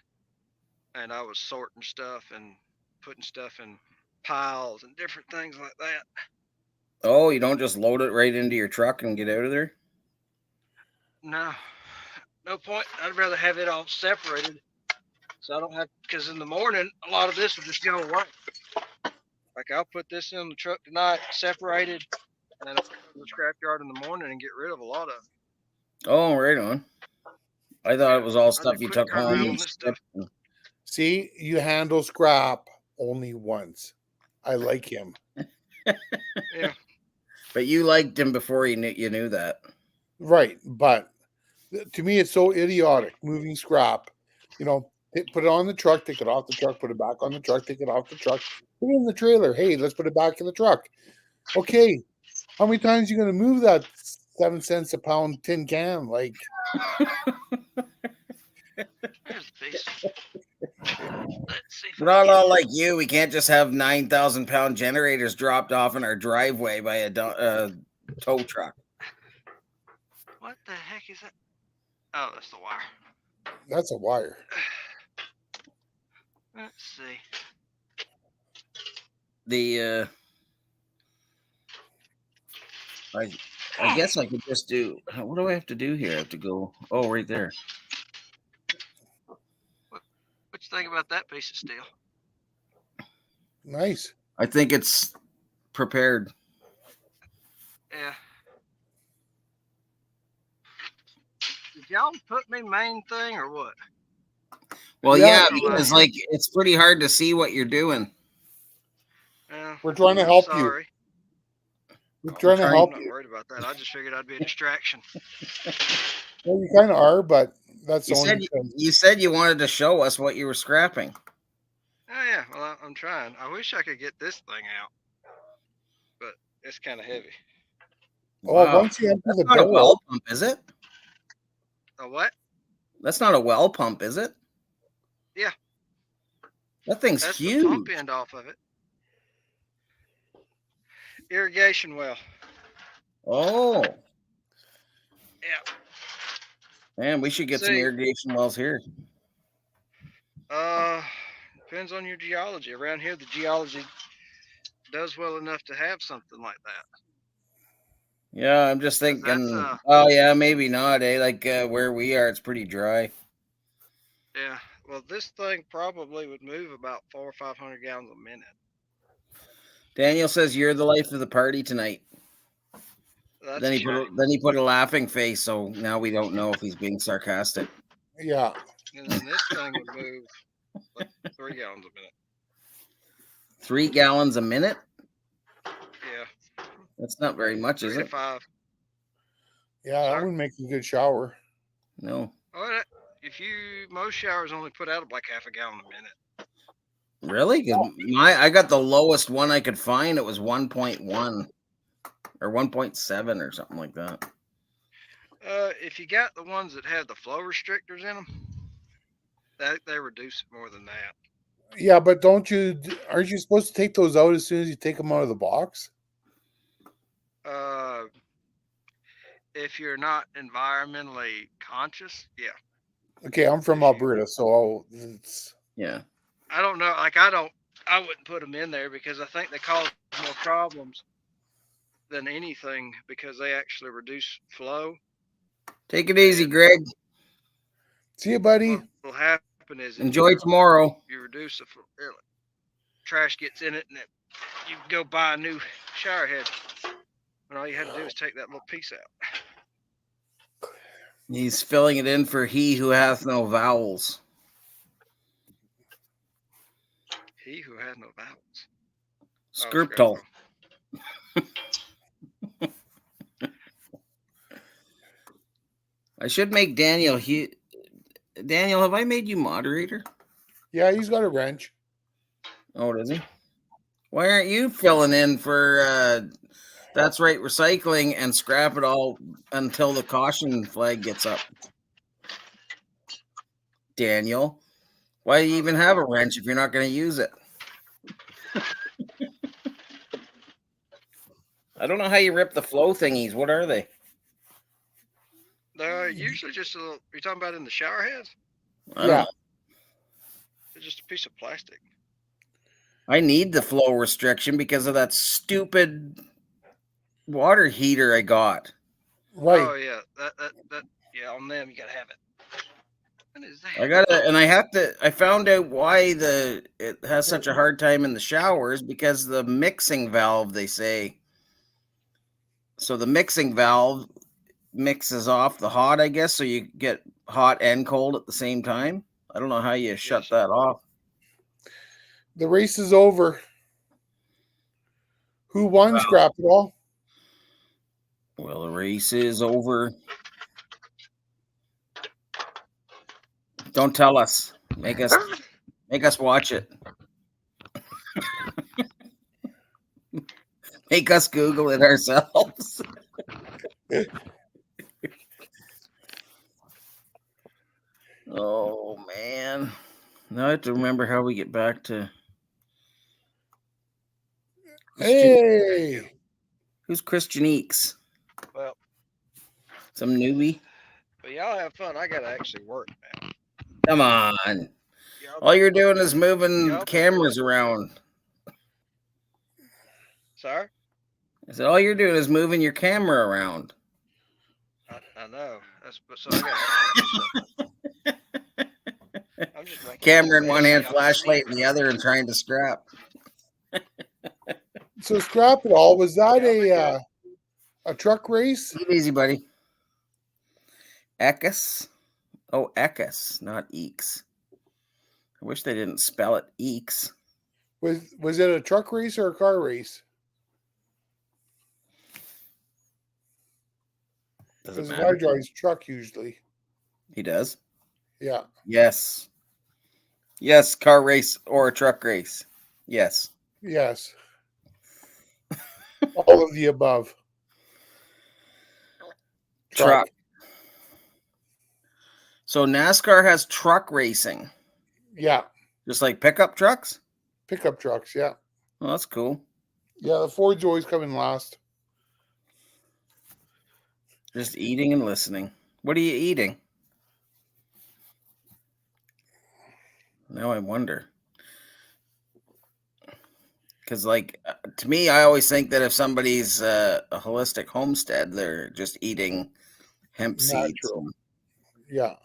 and I was sorting stuff and putting stuff in piles and different things like that. Oh, you don't just load it right into your truck and get out of there? No point. I'd rather have it all separated, so I don't have. Because in the morning, a lot of this will just go away. Like I'll put this in the truck tonight, separated, and then I'll go to the scrapyard in the morning and get rid of a lot of it. Oh, right on. I thought it was all stuff you quit took carting home. around and this stuff. stripped. See, you handle scrap only once. I like him. Yeah. But you liked him before you knew that. Right, but to me, it's so idiotic moving scrap. You know, put it on the truck, take it off the truck, put it back on the truck, take it off the truck, put it in the trailer. Hey, let's put it back in the truck. Okay, how many times are you going to move that 7 cents a pound tin can? Like, There's the piece. Let's see if We're not all like you. We can't just have 9,000-pound generators dropped off in our driveway by a tow truck. What the heck is that? Oh, that's the wire. that's a wire. Let's see. The I guess I could just do. What do I have to do here? I have to go. Oh, right there. What you think about that piece of steel? Nice. I think it's prepared. Yeah. Did y'all put me main thing or what? Well, Yeah. yeah, because like it's pretty hard to see what you're doing. We're trying to I'm help you. sorry. We're trying to help I'm not you. worried about that. I just figured I'd be a distraction. Well, you kind of are, but that's You only said because you said you wanted to show us what you were scrapping. Oh yeah, well I'm trying. I wish I could get this thing out, but it's kind of heavy. well, once you empty That's the not a barrel, well pump, is it? A what? That's not a well pump, is it? Yeah. That thing's That's huge. the pump end off of it. Irrigation well. Oh, Yeah. man, we should get some See- irrigation wells here. Depends on your geology. Around here, the geology does well enough to have something like that. Yeah, I'm just 'Cause thinking. that's, Oh yeah, maybe not. Like where we are, it's pretty dry. Yeah. Well, this thing probably would move about 400 or 500 gallons a minute. Daniel says you're the life of the party tonight. That's Then a he shame. put a laughing face, so now we don't know if he's being sarcastic. yeah, And then this thing would move like 3 gallons a minute. 3 gallons a minute? Yeah. That's not very much, 3 is to it? 5. yeah, that Sorry? would make a good shower. No. Oh, most showers only put out like half a gallon a minute. Really? 'Cause I got the lowest one I could find. It was 1.1 or 1.7 or something like that. If you got the ones that have the flow restrictors in them, they reduce it more than that. Yeah, but aren't you supposed to take those out as soon as you take them out of the box? If you're not environmentally conscious, yeah. Okay, I'm from Alberta, so it's Yeah. I don't know. Like I wouldn't put them in there because I think they cause more problems than anything because they actually reduce flow. Take it easy, Greg. see you, buddy. What will happen is Enjoy tomorrow. you reduce the trash gets in it, and you go buy a new shower head, and all you had to do is take that little piece out. He's filling it in for he who hath no vowels. He who has no vowels. Scriptal. I should make Daniel. Daniel, have I made you moderator? Yeah, he's got a wrench. Oh, does he? Why aren't you filling in for That's Right Recycling and Scrap It All until the caution flag gets up? Daniel, why do you even have a wrench if you're not going to use it? I don't know how you rip the flow thingies. What are they? They're usually just a little. You're talking about in the shower heads? I don't Yeah. know. They're just a piece of plastic. I need the flow restriction because of that stupid water heater I got. Right. Oh yeah, that yeah. On them you gotta have it. What is that? I got it, and I have to. I found out why it has such a hard time in the showers because the mixing valve. They say so. The mixing valve mixes off the hot, I guess, so you get hot and cold at the same time. I don't know how you shut that off. The race is over. Who won, Scrap It All? Well, the race is over. Don't tell us. Make us watch it. Make us Google it ourselves. Oh man. Now I have to remember how we get back to Hey, who's Christian Eeks? Well, Some newbie? but y'all have fun. I gotta actually work now. Come on. Y'all All be- you're doing is moving Y'all be cameras good. around. Sorry? I said all you're doing is moving your camera around. I know. So I gotta I'm just making Camera in sure one hand, y'all can see flashlight in the me. other, and trying to scrap. so Scrapadilly, was that Y'all be good. a truck race? Take it easy, buddy. Ekus? Oh, Ekus, not Eeks. I wish they didn't spell it Eeks. Was it a truck race or a car race? Does it Because I matter? drive truck usually. He does. Yeah. Yes. Yes, car race or a truck race. Yes. Yes. All of the above. Truck. So NASCAR has truck racing, Yeah. just like pickup trucks. Pickup trucks. Yeah. Well, that's cool. Yeah. The Ford's always coming last. Just eating and listening. What are you eating? Now I wonder. Because, like, to me, I always think that if somebody's a holistic homestead, they're just eating hemp seeds. Natural. Yeah.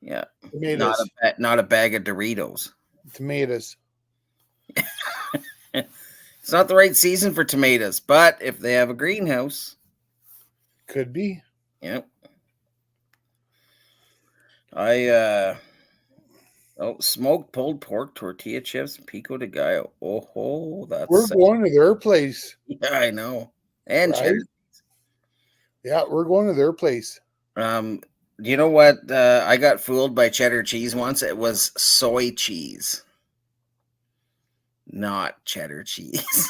Yeah, Tomatoes. not a bag of Doritos. Tomatoes. It's not the right season for tomatoes, but if they have a greenhouse, Could be. yep. I smoked pulled pork, tortilla chips, pico de gallo. Oh, that's We're going to their place. yeah, I know. And Right? cheddar. Yeah, we're going to their place. Do you know what? I got fooled by cheddar cheese once. It was soy cheese, not cheddar cheese.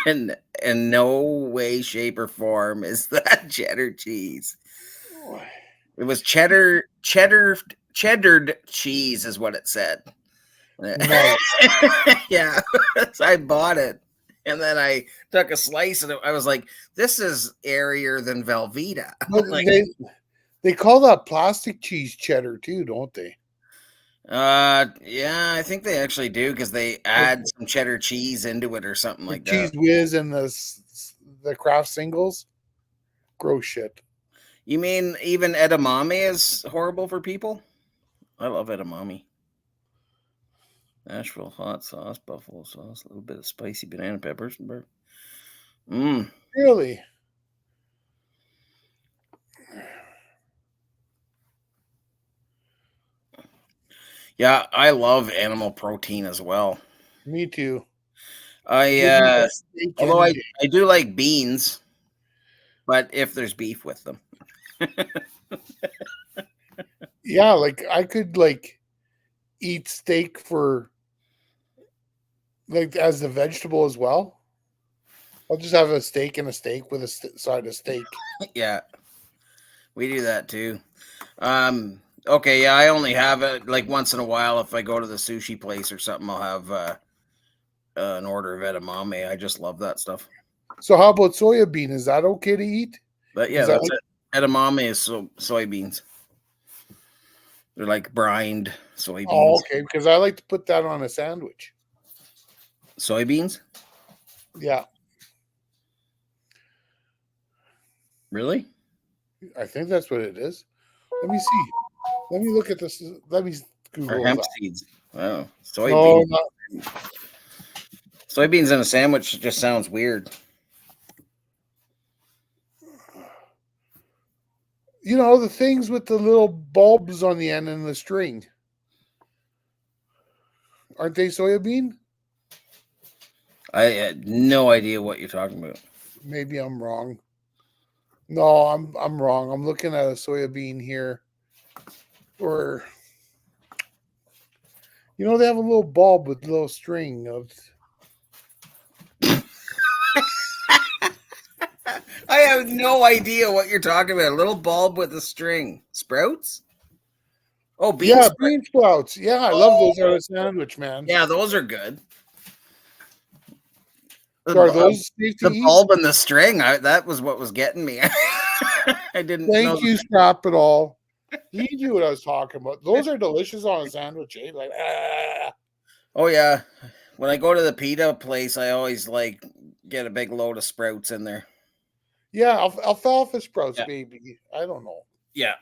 and in no way, shape, or form is that cheddar cheese. It was cheddar cheese is what it said. Nice. Yeah, so I bought it, and then I took a slice, and I was like, "This is airier than Velveeta." But Like, they call that plastic cheese cheddar too, don't they? yeah, I think they actually do because they add some cheddar cheese into it or something The like cheese that. whiz and the craft singles. Gross shit. You mean even edamame is horrible for people? I love edamame. Nashville hot sauce, buffalo sauce, a little bit of spicy banana peppers. Mmm. Really? Yeah, I love animal protein as well. Me too. I Steak although any day. I do like beans, but if there's beef with them. Yeah, like I could like eat steak for like as the vegetable as well. I'll just have a steak and a steak with a side of steak. Yeah, we do that too. Okay, yeah, I only have it like once in a while. If I go to the sushi place or something, I'll have an order of edamame. I just love that stuff. So how about soybean? Is that okay to eat? But yeah, Is that that's it. Edamame is soybeans. They're like brined soybeans. Oh, okay, because I like to put that on a sandwich. Soybeans? Yeah, Really? I think that's what it is. Let me see. Let me look at this. Let me Or Google hemp that. seeds? Oh, No, soybeans. not, Soybeans in a sandwich just sounds weird. you know the things with the little bulbs on the end and the string. Aren't they soybean? I had no idea what you're talking about. Maybe I'm wrong. No, I'm wrong. I'm looking at a soya bean here. Or they have a little bulb with a little string of. I have no idea what you're talking about. A little bulb with a string. Sprouts? Oh, bean Yeah, sprouts. bean sprouts. Yeah, I love those on a sandwich, man. Yeah, those are good. So are those safe to The eat? bulb and the string, that was what was getting me. I didn't know. Thank you, Scrapadilly. He knew what I was talking about. Those are delicious on a sandwich, eh? Like, Oh, yeah. When I go to the pita place, I always get a big load of sprouts in there. yeah, alfalfa sprouts, Yeah. baby. I don't know. Yeah.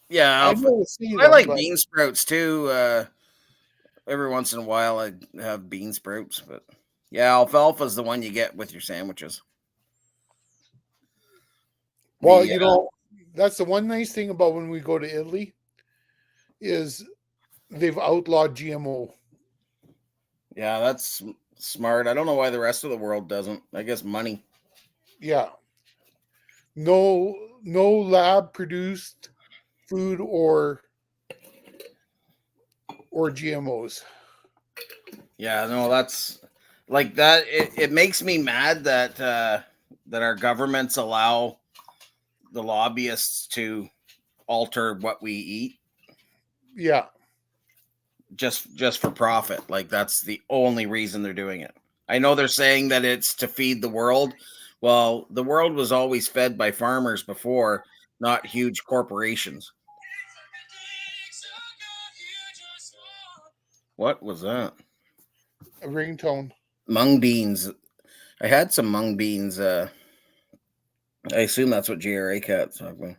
Yeah. I never see them. I like but bean sprouts too. Every once in a while, I have bean sprouts, but yeah, alfalfa is the one you get with your sandwiches. Well, that's the one nice thing about when we go to Italy is they've outlawed GMO. Yeah, that's smart. I don't know why the rest of the world doesn't. I guess money. Yeah. No lab produced food or GMOs. Yeah, no, that's like that. It makes me mad that that our governments allow the lobbyists to alter what we eat Yeah. just for profit. Like that's the only reason they're doing it. I know they're saying that it's to feed the world. Well, the world was always fed by farmers before, not huge corporations. What was that? A ringtone. Mung beans. I had some mung beans. I assume that's what JRA Cat's talking about.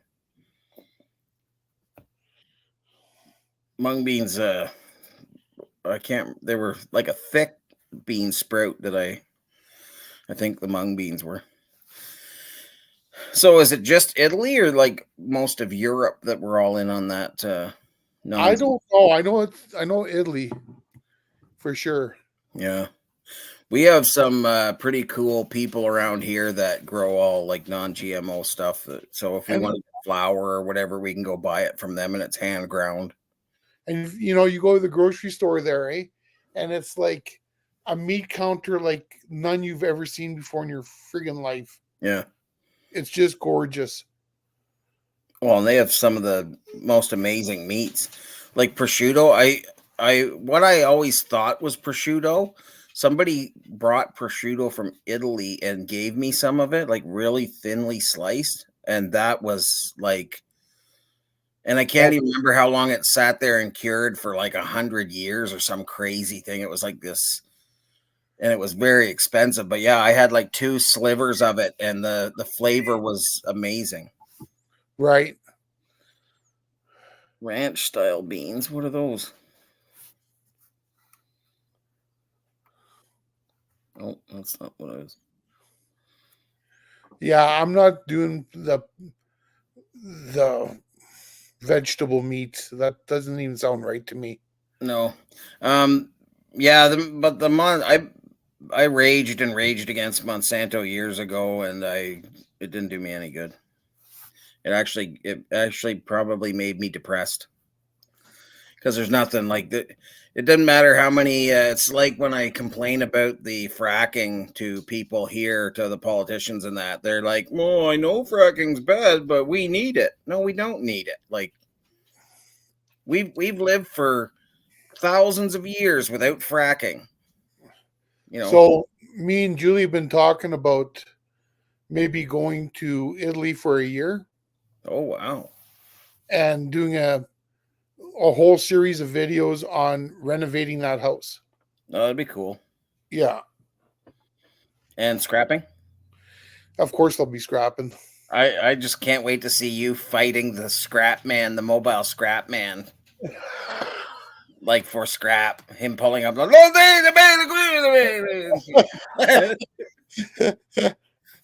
Mung beans. I can't. They were like a thick bean sprout that I think the mung beans were. So is it just Italy or like most of Europe that we're all in on that? I don't know. I know Italy for sure. Yeah. We have some pretty cool people around here that grow all like non-GMO stuff. So if we And- want flour or whatever, we can go buy it from them and it's hand ground. And you go to the grocery store there, eh? And it's like a meat counter like none you've ever seen before in your friggin' life. Yeah. It's just gorgeous. Well, and they have some of the most amazing meats. Like prosciutto, what I always thought was prosciutto. Somebody brought prosciutto from Italy and gave me some of it, like really thinly sliced, and that was like, and I can't even remember how long it sat there and cured for like 100 years or some crazy thing. It was like this, and it was very expensive. But yeah, I had like 2 slivers of it, and the flavor was amazing. Right. Ranch style beans. What are those? Oh, that's not what I was. Yeah, I'm not doing the vegetable meat. That doesn't even sound right to me. No. Yeah, but I raged against Monsanto years ago, and it didn't do me any good. It actually probably made me depressed because there's nothing like that. It doesn't matter how many. It's like when I complain about the fracking to people here, to the politicians, and that they're like, "Well, I know fracking's bad, but we need it." No, we don't need it. Like we've lived for thousands of years without fracking. So me and Julie have been talking about maybe going to Italy for a year. Oh wow! And doing a whole series of videos on renovating that house. Oh, that'd be cool. Yeah. And scrapping? Of course they'll be scrapping. I just can't wait to see you fighting the scrap man, the mobile scrap man. Like for scrap, him pulling up like,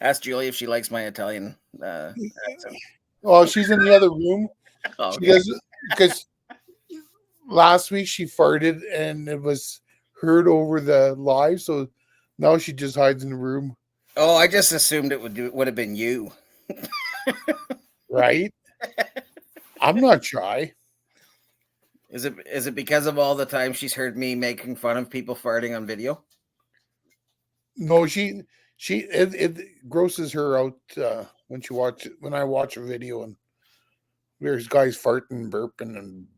ask Julie if she likes my Italian accent. Well, she's in the other room. Oh, she does, because last week she farted and it was heard over the live, so now she just hides in the room. Oh, I just assumed it would have been you. Right? I'm not shy. Is it because of all the time she's heard me making fun of people farting on video? No, it grosses her out when I watch a video and there's guys farting, burping, and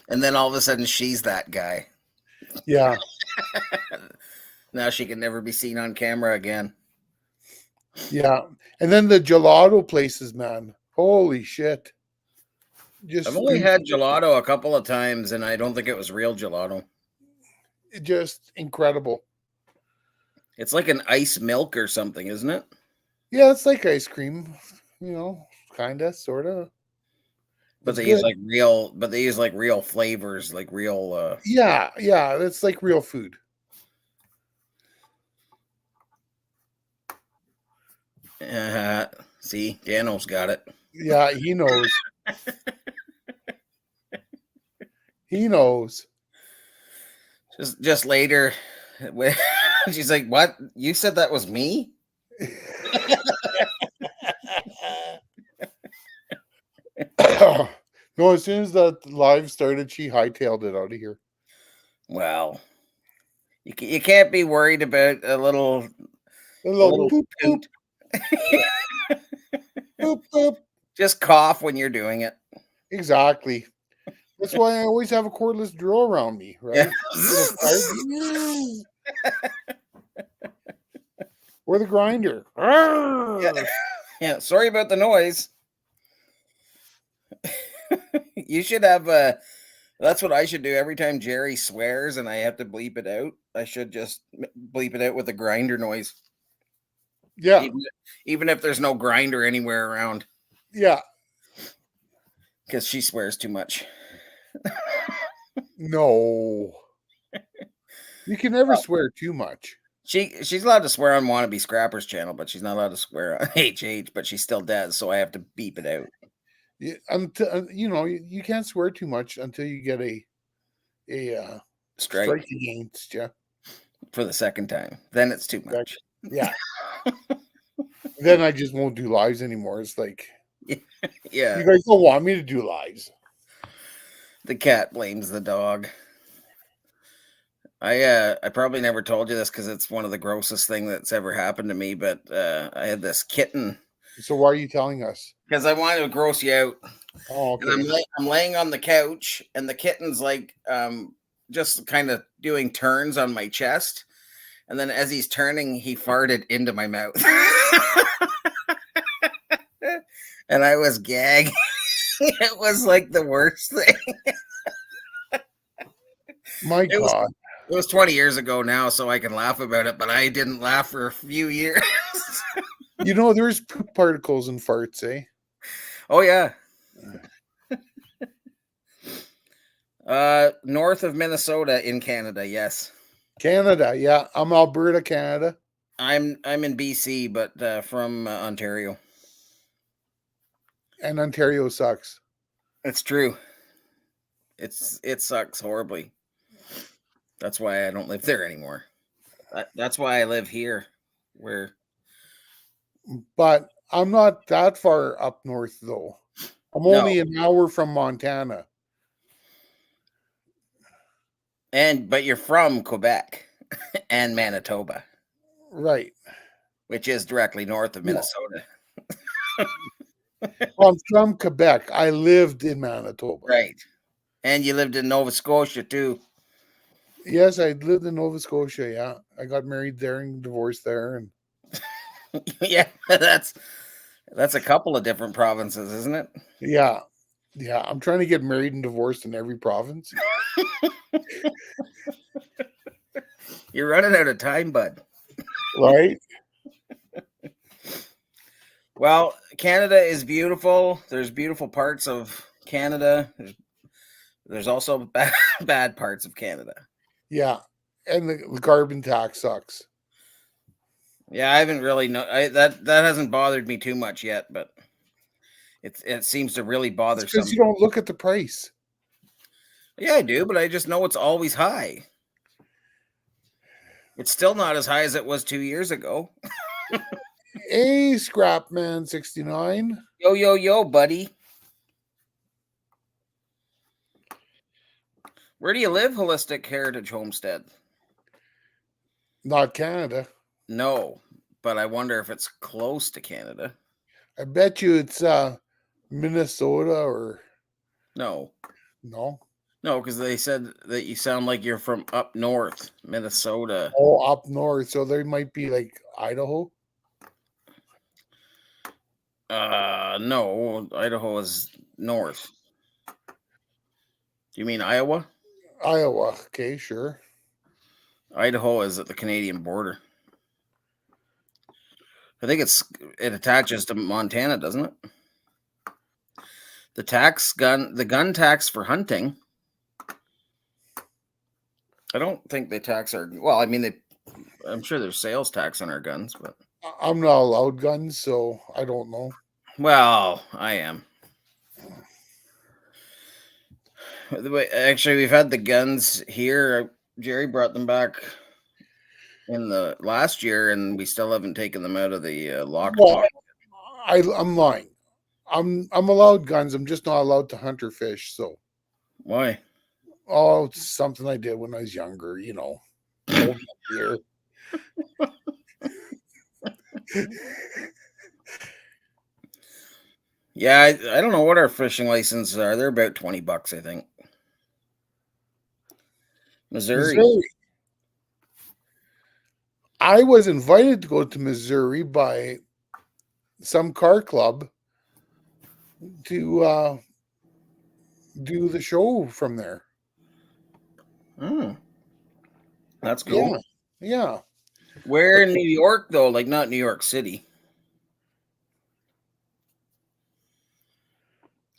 And then all of a sudden she's that guy. yeah, Now she can never be seen on camera again. yeah. And then the gelato places, man. Holy shit. I've only had gelato a couple of times, and I don't think it was real gelato. Just incredible. It's like an ice milk or something, isn't it? Yeah, it's like ice cream, kinda, sorta. But they use like real flavors, like real Yeah, it's like real food. See, Dano's got it. Yeah, he knows. He knows. Just later, when she's like, "What? You said that was me?" No, as soon as that live started, she hightailed it out of here. Well, you can't be worried about a little Boop, poot. boop, boop. Just cough when you're doing it. Exactly. That's why I always have a cordless drill around me, right? Or the grinder. Yeah, sorry about the noise. You should have that's what I should do every time Jerry swears and I have to bleep it out. I should just bleep it out with a grinder noise. Yeah. Even if there's no grinder anywhere around. Yeah. Because she swears too much. No. You can never swear too much. She's allowed to swear on Wannabe Scrapper's channel, but she's not allowed to swear on HH, but she still does, so I have to beep it out. Yeah, until you can't swear too much until you get a strike against you for the second time. Then it's too much. Yeah. Then I just won't do lives anymore. It's like, yeah, you guys don't want me to do lives. The cat blames the dog. I probably never told you this because it's one of the grossest thing that's ever happened to me, but I had this kitten. So why are you telling us? Because I wanted to gross you out. Oh, okay. And I'm laying on the couch, and the kitten's like just kind of doing turns on my chest. And then as he's turning, he farted into my mouth. And I was gagging. It was like the worst thing. My God. It was 20 years ago now, so I can laugh about it, but I didn't laugh for a few years. There's poop particles in farts, eh? Oh, yeah. North of Minnesota in Canada, yes. Canada, yeah. I'm Alberta, Canada. I'm in BC, but from Ontario. And Ontario sucks. It's true. It sucks horribly. That's why I don't live there anymore. That's why I live here. But I'm not that far up north, though. I'm only an hour from Montana. But you're from Quebec and Manitoba. Right. Which is directly north of Minnesota. Well, I'm from Quebec. I lived in Manitoba. Right. And you lived in Nova Scotia, too. Yes, I lived in Nova Scotia, yeah. I got married there and divorced there. And yeah, that's a couple of different provinces, isn't it? Yeah. Yeah, I'm trying to get married and divorced in every province. You're running out of time, bud. Right? Well, Canada is beautiful. There's beautiful parts of Canada. There's also bad parts of Canada. Yeah. And the carbon tax sucks. Yeah, I haven't really that hasn't bothered me too much yet, but it seems to really bother some. Because you don't look at the price. Yeah, I do, but I just know it's always high. It's still not as high as it was 2 years ago. Hey, Scrapman 69. Yo, yo, yo, buddy. Where do you live, Holistic Heritage Homestead? Not Canada. No, but I wonder if it's close to Canada. I bet you it's Minnesota or No, no. no, because they said that you sound like you're from up north, Minnesota. Oh, up north. So they might be like Idaho. No, Idaho is north. You mean Iowa? Iowa. Okay, sure. Idaho is at the Canadian border. I think it attaches to Montana, doesn't it? The gun tax for hunting. I don't think they tax our. Well, I mean, I'm sure there's sales tax on our guns, but I'm not allowed guns, so I don't know. well, I am. Actually, we've had the guns here. Jerry brought them back in the last year, and we still haven't taken them out of the lock. Well, I'm lying. I'm allowed guns. I'm just not allowed to hunt or fish. So, Why? oh, it's something I did when I was younger. You know, old year. Yeah, I don't know what our fishing licenses are. They're about $20, I think. Missouri. I was invited to go to Missouri by some car club to do the show from there. That's cool. Yeah. Where in New York, though? Like, not New York City.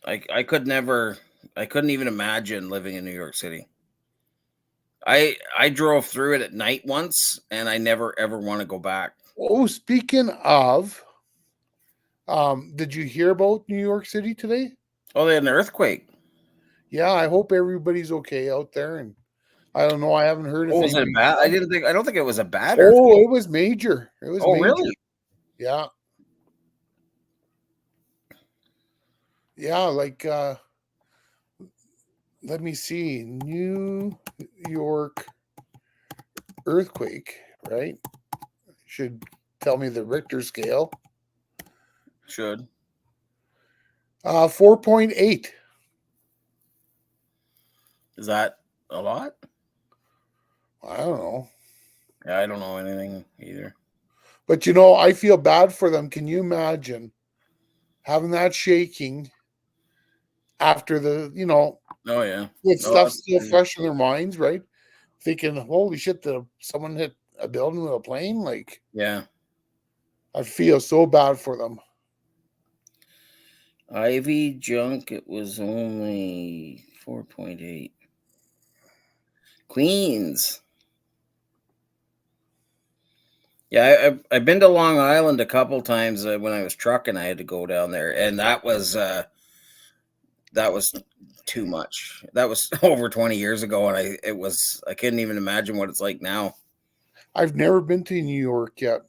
I couldn't even imagine living in New York City. I drove through it at night once, and I never ever want to go back. Oh, speaking of, did you hear about New York City today? Oh, they had an earthquake. Yeah, I hope everybody's okay out there. And I don't know, I haven't heard of Was it bad? I don't think it was a bad Oh, earthquake. it was major. It was Oh, major. really? Yeah. Yeah, like let me see. New York earthquake, right? Should tell me the Richter scale. Should. 4.8. Is that a lot? I don't know. Yeah, I don't know anything either. But you know, I feel bad for them. Can you imagine having that shaking after the, you know, Oh, yeah. with No, stuff that's still crazy. fresh in their minds, right? Thinking, holy shit, someone hit a building with a plane? Like, Yeah. I feel so bad for them. Ivy Junk, it was only 4.8. Queens. Yeah, I've been to Long Island a couple times when I was trucking. I had to go down there, and that was too much. That was over 20 years ago, and I couldn't even imagine what it's like now. I've never been to New York yet.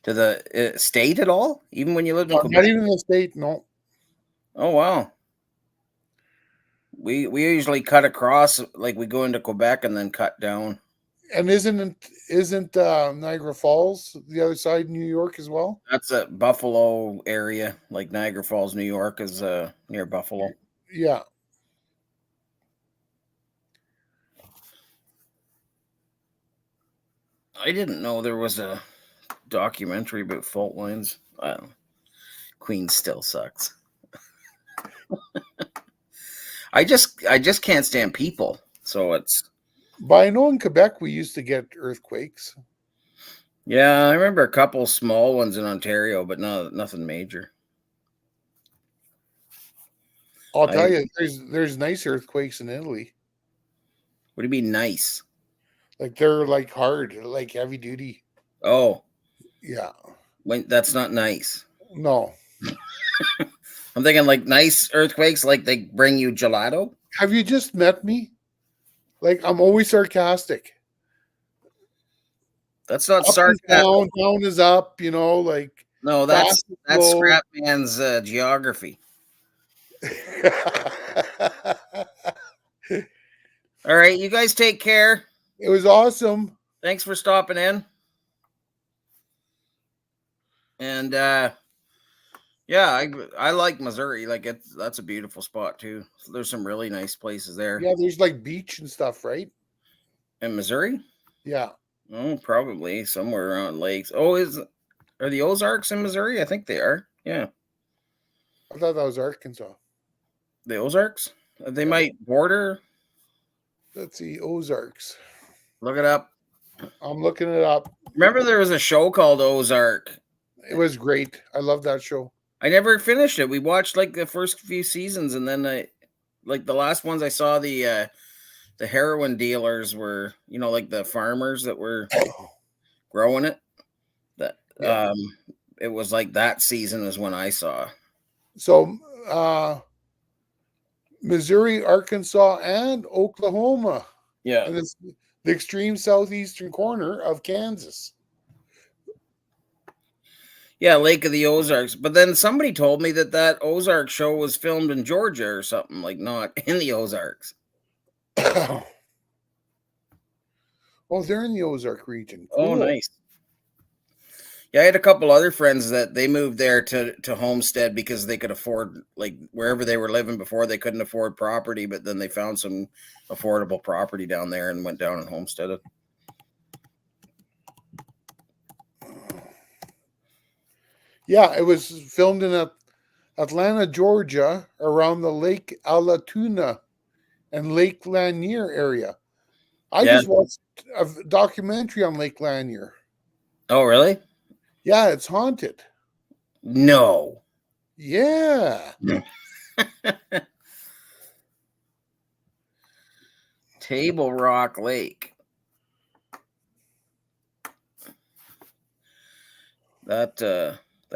To the state at all, even when you lived in Not Quebec. even the state, no. Oh wow. We usually cut across, like we go into Quebec and then cut down. And isn't Niagara Falls the other side of New York as well? That's a Buffalo area, like Niagara Falls, New York is near Buffalo. Yeah. I didn't know there was a documentary about fault lines. Queens still sucks. I just can't stand people. So it's. But I know in Quebec we used to get earthquakes. Yeah, I remember a couple small ones in Ontario, but nothing major. I'll tell you, there's nice earthquakes in Italy. What do you mean nice? Like they're like hard, like heavy duty. Oh. Yeah. That's not nice. No. I'm thinking like nice earthquakes, like they bring you gelato. Have you just met me? Like I'm always sarcastic. That's not Up sarcasm. is down is up, you know, like No, Fast and that's slow. Scrap Man's geography. All right, you guys take care. It was awesome. Thanks for stopping in. And yeah, I like Missouri. Like that's a beautiful spot too. There's some really nice places there. Yeah, there's like beach and stuff, right? In Missouri? Yeah. Oh, probably somewhere around lakes. Oh, are the Ozarks in Missouri? I think they are. Yeah. I thought that was Arkansas. The Ozarks? They Yeah. might border. Let's see, Ozarks. Look it up. I'm looking it up. Remember there was a show called Ozark. It was great. I love that show. I never finished it. We watched like the first few seasons, and then like the last ones I saw the heroin dealers were, like the farmers that were growing it. That Yeah. it was like that season is when I saw. So Missouri, Arkansas, and Oklahoma. Yeah. And it's the extreme southeastern corner of Kansas. Yeah, Lake of the Ozarks. But then somebody told me that Ozark show was filmed in Georgia or something, like not in the Ozarks. Oh, they're in the Ozark region. Cool. Oh, nice. Yeah, I had a couple other friends that they moved there to homestead because they could afford, like wherever they were living before, they couldn't afford property, but then they found some affordable property down there and went down and homesteaded. Yeah, it was filmed in Atlanta, Georgia, around the Lake Allatoona and Lake Lanier area. I just watched a documentary on Lake Lanier. Oh, really? Yeah, it's haunted. No. Yeah. Table Rock Lake. That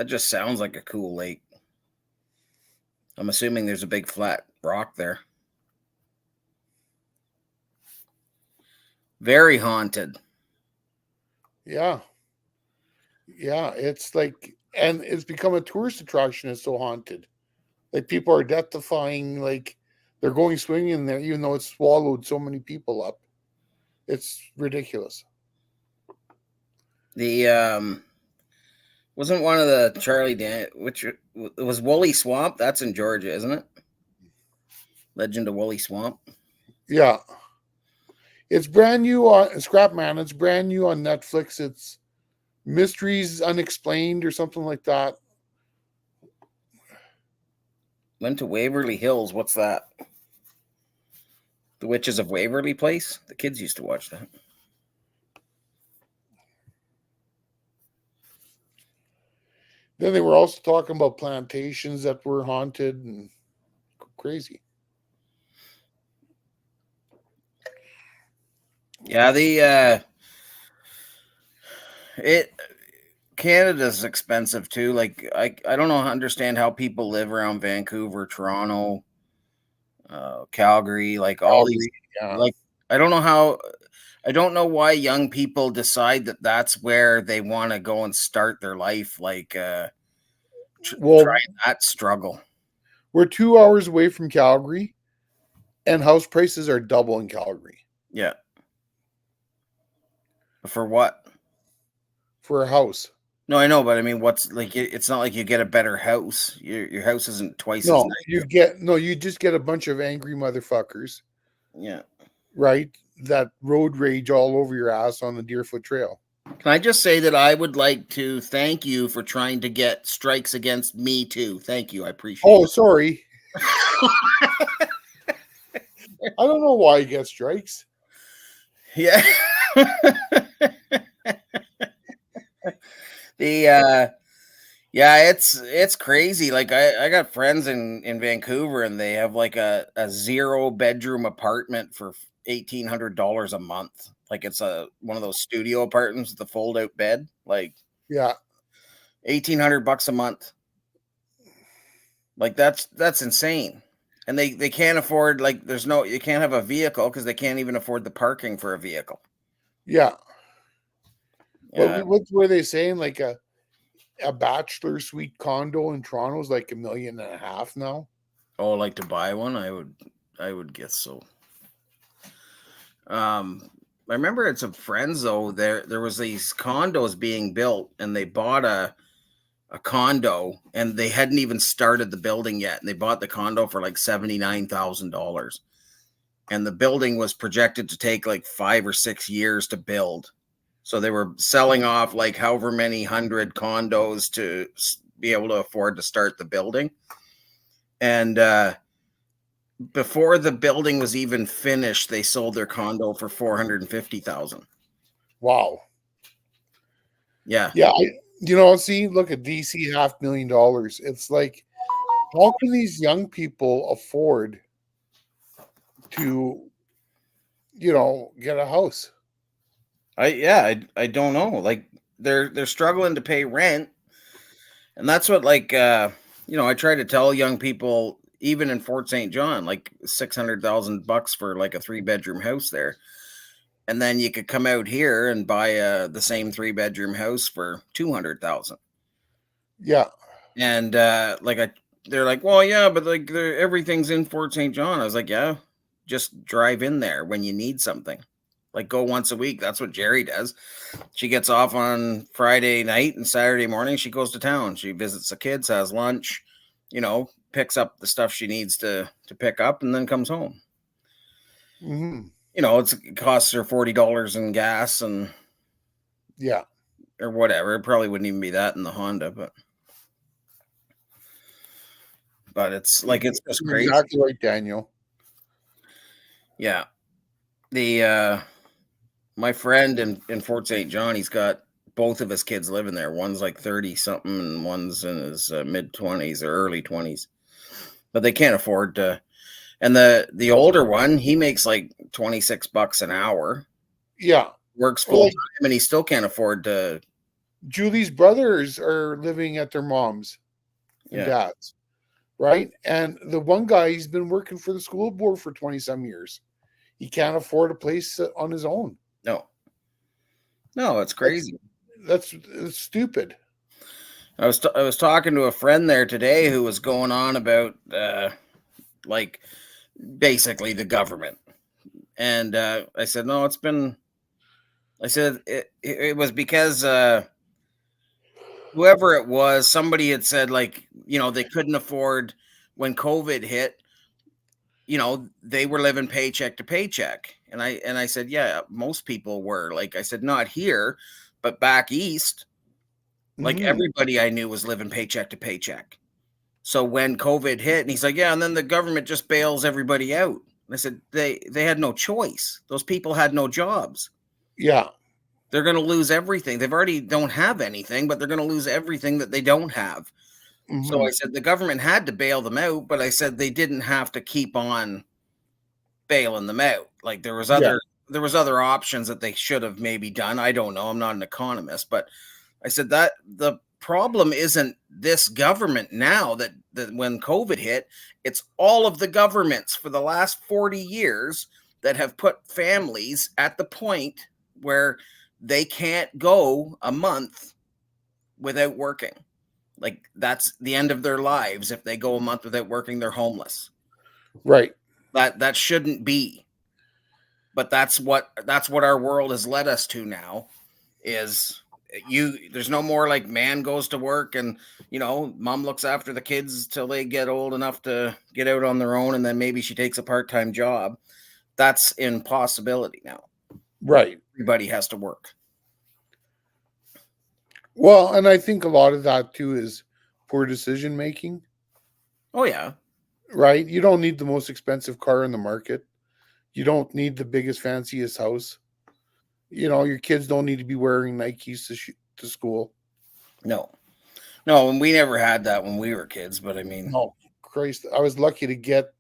just sounds like a cool lake. I'm assuming there's a big flat rock there. Very haunted. Yeah. Yeah, it's like, and it's become a tourist attraction. It's so haunted. Like people are death defying, like they're going swimming in there, even though it's swallowed so many people up. It's ridiculous. The wasn't one of the Charlie Dan, which it was Woolly Swamp. That's in Georgia, isn't it? Legend of Woolly Swamp. Yeah, it's brand new on Scrap Man. It's brand new on Netflix. It's Mysteries Unexplained or something like that. Went to Waverly Hills. What's that? The Witches of Waverly Place. The kids used to watch that. Then they were also talking about plantations that were haunted and crazy. Yeah, Canada's expensive too. Like I don't understand how people live around Vancouver, Toronto, Calgary, like all these. Yeah. Like I don't know why young people decide that that's where they want to go and start their life. Like try that struggle. We're 2 hours away from Calgary, and house prices are double in Calgary. Yeah. For what? For a house. No, I know, but I mean, what's like? It's not like you get a better house. Your house isn't twice as No, nice. you just get a bunch of angry motherfuckers. Yeah. Right? That road rage all over your ass on the Deerfoot Trail. Can I just say that I would like to thank you for trying to get strikes against me too. Thank you. I appreciate it. Oh, sorry. I don't know why you get strikes. Yeah. Yeah, it's crazy. Like I got friends in Vancouver and they have like a 0-bedroom apartment for $1,800 a month. Like it's one of those studio apartments with the fold out bed. Like yeah, $1,800 a month. Like that's insane. And they can't afford, like you can't have a vehicle because they can't even afford the parking for a vehicle. Yeah. But what were they saying? Like a bachelor suite condo in Toronto is like $1.5 million now. Oh, like to buy one? I would guess so. I remember at some friends though, there was these condos being built, and they bought a condo, and they hadn't even started the building yet, and they bought the condo for like $79,000, and the building was projected to take like 5 or 6 years to build. So they were selling off like however many hundred condos to be able to afford to start the building. And before the building was even finished, they sold their condo for $450,000. Wow. Yeah. Yeah. See, look at DC, $500,000. It's like, how can these young people afford to, get a house? I don't know. Like they're struggling to pay rent. And that's what I try to tell young people, even in Fort St. John, like $600,000 for like a 3-bedroom house there. And then you could come out here and buy the same 3-bedroom house for $200,000. Yeah. And they're like, well, yeah, but like everything's in Fort St. John. I was like, yeah, just drive in there when you need something. Like go once a week. That's what Jerry does. She gets off on Friday night, and Saturday morning she goes to town. She visits the kids, has lunch, picks up the stuff she needs to pick up, and then comes home. Mm-hmm. It costs her $40 in gas and yeah, or whatever. It probably wouldn't even be that in the Honda, but it's like it's just crazy. Exactly right, Daniel. Yeah. My friend in Fort St. John, he's got both of his kids living there. One's like 30 something and one's in his mid 20s or early 20s. But they can't afford to. And the older one, he makes like $26 an hour. Yeah. Works full time, and he still can't afford to. Julie's brothers are living at their mom's and dad's, right? And the one guy, he's been working for the school board for 20-some years. He can't afford a place on his own. No, it's crazy. That's stupid. I was talking to a friend there today who was going on about like basically the government, and I said no, I said it was because whoever it was, somebody had said like they couldn't afford when COVID hit. They were living paycheck to paycheck. And I said, yeah, most people were. Like I said, not here, but back east, like everybody I knew was living paycheck to paycheck. So when COVID hit, and he's like, yeah, and then the government just bails everybody out. And I said, they had no choice. Those people had no jobs. Yeah. They're going to lose everything. They've already don't have anything, but they're going to lose everything that they don't have. Mm-hmm. So I said the government had to bail them out, but I said they didn't have to keep on bailing them out. Like there was other options that they should have maybe done. I don't know. I'm not an economist, but I said that the problem isn't this government now that when COVID hit, it's all of the governments for the last 40 years that have put families at the point where they can't go a month without working. Like that's the end of their lives. If they go a month without working, they're homeless. Right. That shouldn't be. But that's what our world has led us to now is there's no more like man goes to work and mom looks after the kids till they get old enough to get out on their own, and then maybe she takes a part-time job. That's impossibility now. Right. Everybody has to work. Well, and I think a lot of that too is poor decision making. Oh yeah. Right? You don't need the most expensive car in the market. You don't need the biggest, fanciest house. Your kids don't need to be wearing Nikes to school. No, and we never had that when we were kids, but I mean... No, Christ, I was lucky to get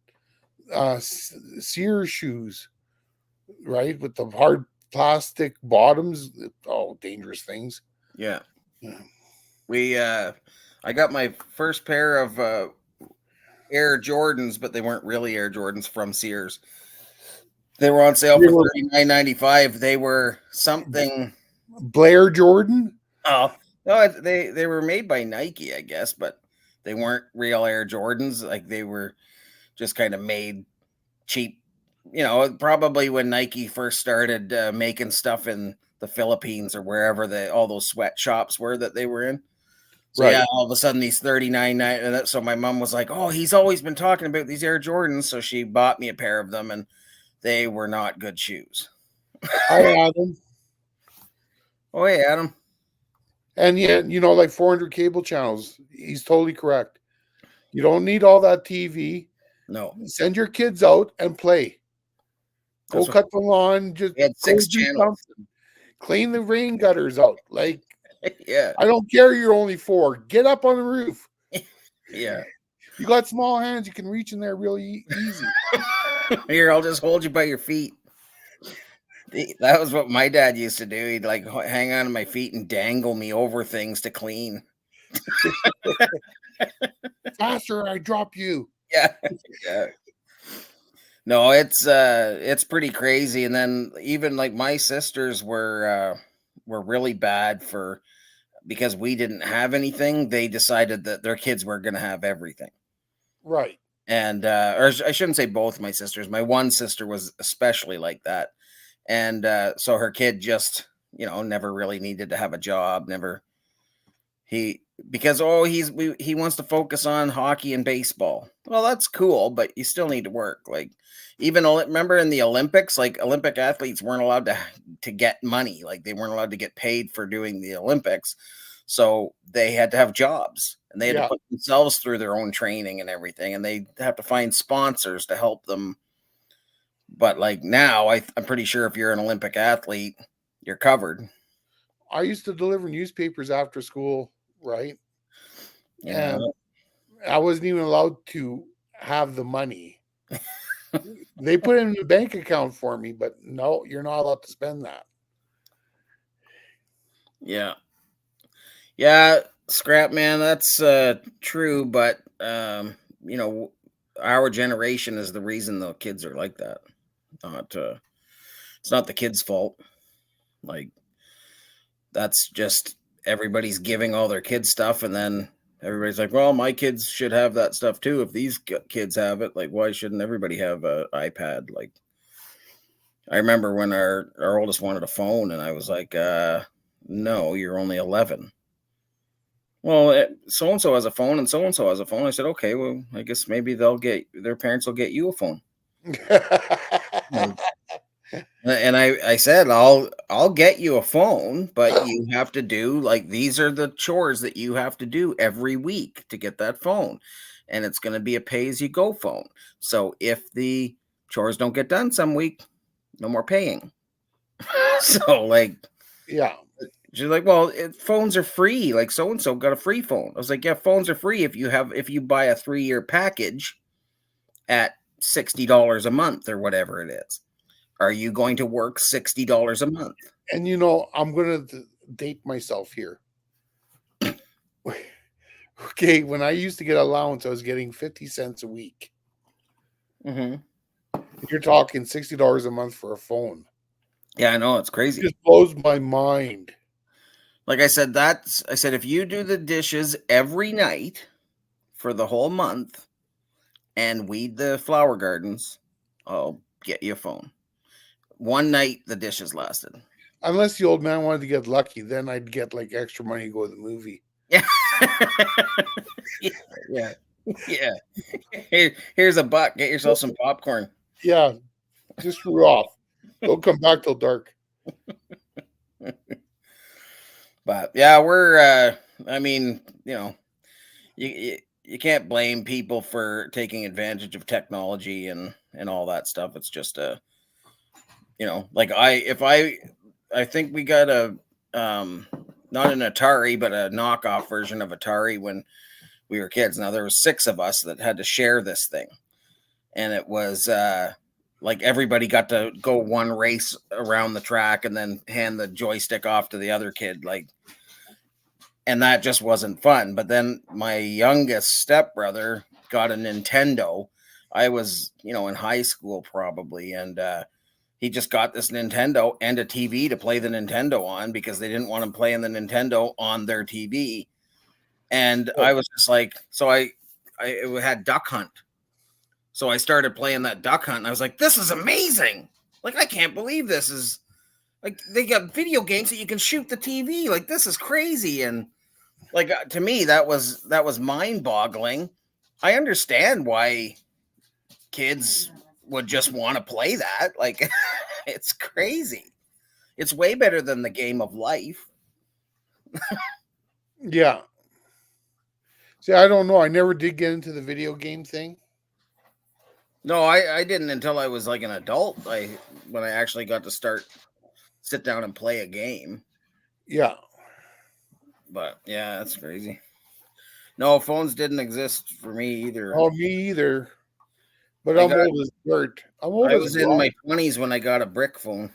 Sears shoes, right? With the hard plastic bottoms. Oh, dangerous things. Yeah. I got my first pair of Air Jordans, but they weren't really Air Jordans from Sears. They were on sale for $39.95. They were something Blair Jordan. Oh, No, they were made by Nike, I guess, but they weren't real Air Jordans. Like they were just kind of made cheap. Probably when Nike first started making stuff in the Philippines or wherever all those sweatshops were that they were in. So Right. yeah, all of a sudden these 39. So my mom was like, "Oh, he's always been talking about these Air Jordans." So she bought me a pair of them, and they were not good shoes. Hi, Adam. Oh, hey, Adam. And yet, like 400 cable channels. He's totally correct. You don't need all that TV. No, Send your kids out and play. Go That's what- cut the lawn. Just we had go 6 do channels. something. Clean the rain gutters out. Like, Yeah, I don't care you're only 4. Get up on the roof. yeah. You got small hands. You can reach in there really easy. Here, I'll just hold you by your feet. That was what my dad used to do. He'd like hang on to my feet and dangle me over things to clean. Faster, I drop you. Yeah, yeah. No, it's pretty crazy. And then even like my sisters were really bad because we didn't have anything. They decided that their kids were going to have everything. Right. And or I shouldn't say both my sisters. My one sister was especially like that. And so her kid just, never really needed to have a job, never because he wants to focus on hockey and baseball. Well, that's cool, but you still need to work. Like even remember in the Olympics, like Olympic athletes weren't allowed to get money, like they weren't allowed to get paid for doing the Olympics. So they had to have jobs and they had to put themselves through their own training and everything, and they have to find sponsors to help them. But like now, I'm pretty sure if you're an Olympic athlete, you're covered. I used to deliver newspapers after school, right? Yeah. And I wasn't even allowed to have the money. They put it in the bank account for me, but no, you're not allowed to spend that. Yeah. Yeah, Scrap man, that's true, but our generation is the reason the kids are like that. Not it's not the kids' fault. Like that's just everybody's giving all their kids stuff, and then everybody's like, "Well, my kids should have that stuff too. If these kids have it, like, why shouldn't everybody have an iPad?" Like, I remember when our oldest wanted a phone, and I was like, "No, you're only 11." Well, so and so has a phone, and so has a phone. I said, "Okay, well, I guess maybe their parents will get you a phone." And I said, I'll get you a phone, but you have to do like these are the chores that you have to do every week to get that phone. And it's going to be a pay as you go phone. So if the chores don't get done some week, no more paying. So like, yeah. she's like, well, phones are free. Like so and so got a free phone. I was like, yeah, phones are free if you buy a 3-year package at $60 a month or whatever it is. Are you going to work $60 a month? And I'm going to date myself here. Okay, when I used to get allowance, I was getting 50 cents a week. Mm-hmm. You're talking $60 a month for a phone. Yeah, I know, it's crazy. It just blows my mind. Like I said, if you do the dishes every night for the whole month and weed the flower gardens, I'll get you a phone. One night the dishes lasted. Unless the old man wanted to get lucky, then I'd get like extra money to go to the movie. Yeah. Yeah. Here's $1. Get yourself some popcorn. Yeah, just screw off. Don't come back till dark. But yeah, we're I mean, you can't blame people for taking advantage of technology and all that stuff. It's just like I think we got a not an Atari but a knockoff version of Atari when we were kids. Now there was 6 of us that had to share this thing, and it was like everybody got to go one race around the track and then hand the joystick off to the other kid, like, and that just wasn't fun. But then my youngest stepbrother got a Nintendo. I was in high school probably, and he just got this Nintendo and a TV to play the Nintendo on because they didn't want him playing the Nintendo on their TV. And I was just like, so I it had Duck Hunt. So I started playing that Duck Hunt and I was like, this is amazing. Like, I can't believe this is like, they got video games that you can shoot the TV. Like, this is crazy. And like, to me, that was mind boggling. I understand why kids would just want to play that. Like, it's crazy. It's way better than the game of life. Yeah. See, I don't know. I never did get into the video game thing. No, I didn't until I was like an adult. When I actually got to sit down and play a game. Yeah. But yeah, that's crazy. No, phones didn't exist for me either. Oh, me either. But I'm old as dirt. I was in my 20s when I got a brick phone.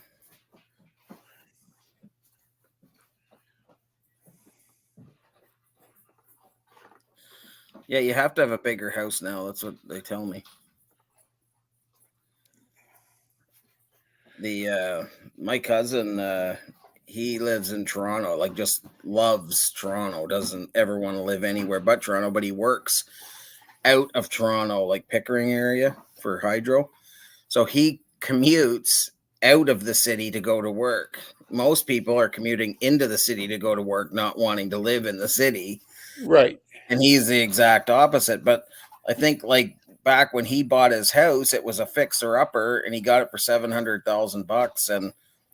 Yeah, you have to have a bigger house now. That's what they tell me. My cousin, he lives in Toronto, like just loves Toronto, doesn't ever want to live anywhere but Toronto, but he works out of Toronto, like Pickering area for hydro. So he commutes out of the city to go to work. Most people are commuting into the city to go to work, not wanting to live in the city. Right. And he's the exact opposite. But I think like back when he bought his house, it was a fixer upper and he got it for $700,000. And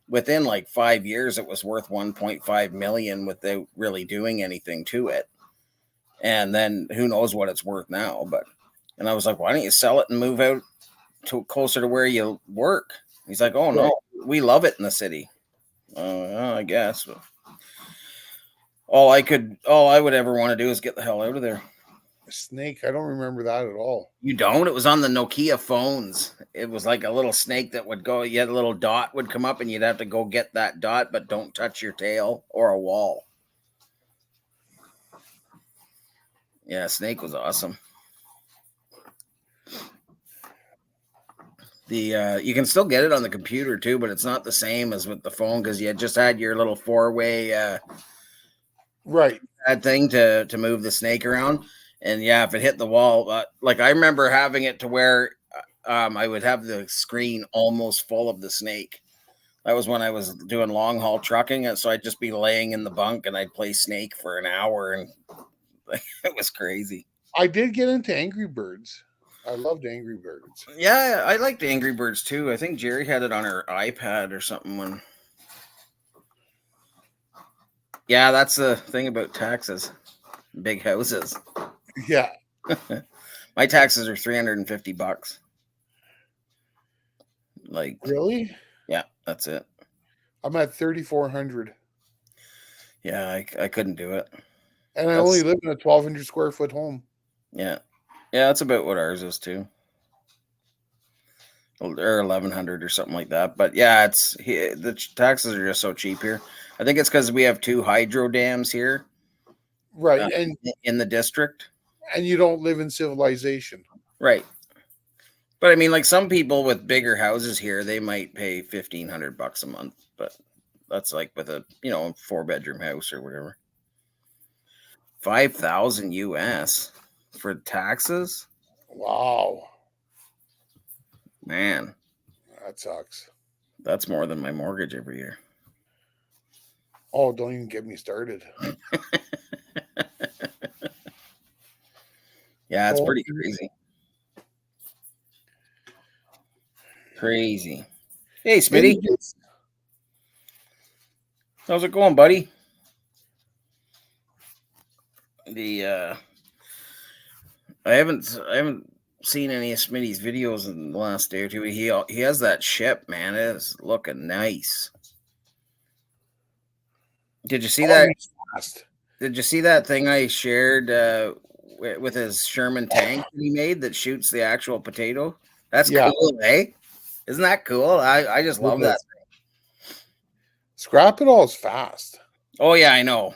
within like 5 years, it was worth 1.5 million without really doing anything to it. And then who knows what it's worth now. And I was like, why don't you sell it and move out to closer to where you work? He's like, oh no, we love it in the city. I guess. All I would ever want to do is get the hell out of there. Snake, I don't remember that at all. You don't? It was on the Nokia phones. It was like a little snake that would go, you had a little dot would come up and you'd have to go get that dot, but don't touch your tail or a wall. Yeah, Snake was awesome. You can still get it on the computer too, but it's not the same as with the phone because you just had your little four-way right that thing to move the snake around. And yeah, if it hit the wall, like I remember having it to where I would have the screen almost full of the snake. That was when I was doing long haul trucking, and so I'd just be laying in the bunk and I'd play Snake for an hour, and it was crazy. I did get into Angry Birds. I loved Angry Birds. Yeah, I liked Angry Birds too. I think Jerry had it on her iPad or something. Yeah, that's the thing about taxes. Big houses. Yeah. My taxes are $350. Like, really? Yeah, that's it. I'm at 3,400. Yeah, I couldn't do it. And I only live in a 1,200 square foot home. Yeah. Yeah, that's about what ours is too. Or 1,100 or something like that. But yeah, the taxes are just so cheap here. I think it's because we have 2 hydro dams here. Right. And in the district. And you don't live in civilization. Right. But I mean, like some people with bigger houses here, they might pay $1,500 a month, but that's like with a 4-bedroom house or whatever. 5,000 US for taxes. Wow, man, that sucks. That's more than my mortgage every year. Oh, don't even get me started. Yeah, it's pretty crazy. Crazy. Hey, Smitty. How's it going, buddy? I haven't seen any of Smitty's videos in the last day or two. He has that ship, man. It is looking nice. Did you see that? Did you see that thing I shared with his Sherman tank that he made that shoots the actual potato? That's cool, eh? Isn't that cool? I just love that thing. Scrapadilly's fast. Oh yeah, I know.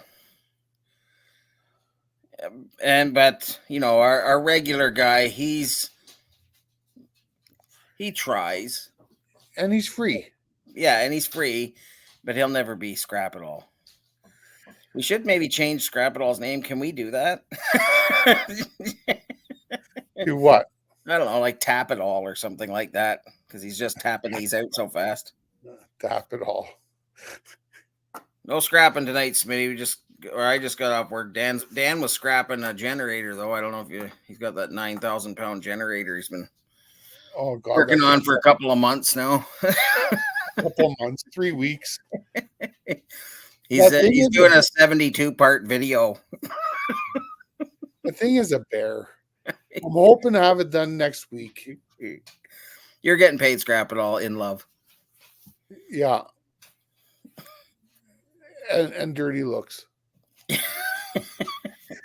But our regular guy, he tries. And he's free. Yeah, and he's free, but he'll never be Scrapadilly. We should maybe change Scrapadill's name. Can we do that? Do what? I don't know, like Tap It All or something like that, because he's just tapping these out so fast. Tap it all. No scrapping tonight, Smitty. I just got off work. Dan was scrapping a generator though. I don't know if he's got that 9,000 pound generator he's been working on for a couple of months now. Couple of months, 3 weeks. He's doing a 72 part video. The thing is a bear. I'm hoping to have it done next week. You're getting paid, Scrapadilly, in love. Yeah. And dirty looks.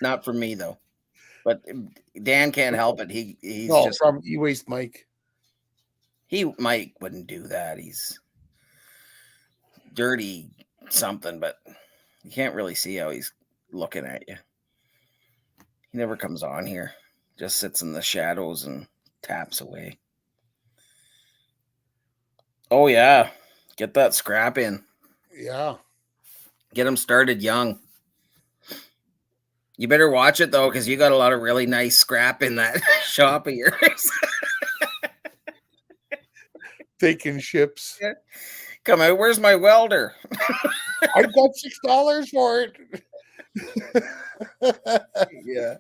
Not for me though. But Dan can't help it. He's no, just from E-Waste Mike. Mike wouldn't do that. He's dirty something, but you can't really see how he's looking at you. He never comes on here. Just sits in the shadows and taps away. Oh yeah. Get that scrap in. Yeah. Get him started young. You better watch it though, because you got a lot of really nice scrap in that shop of yours. Taking ships. Yeah. Come out, where's my welder? I got $6 for it. Yeah.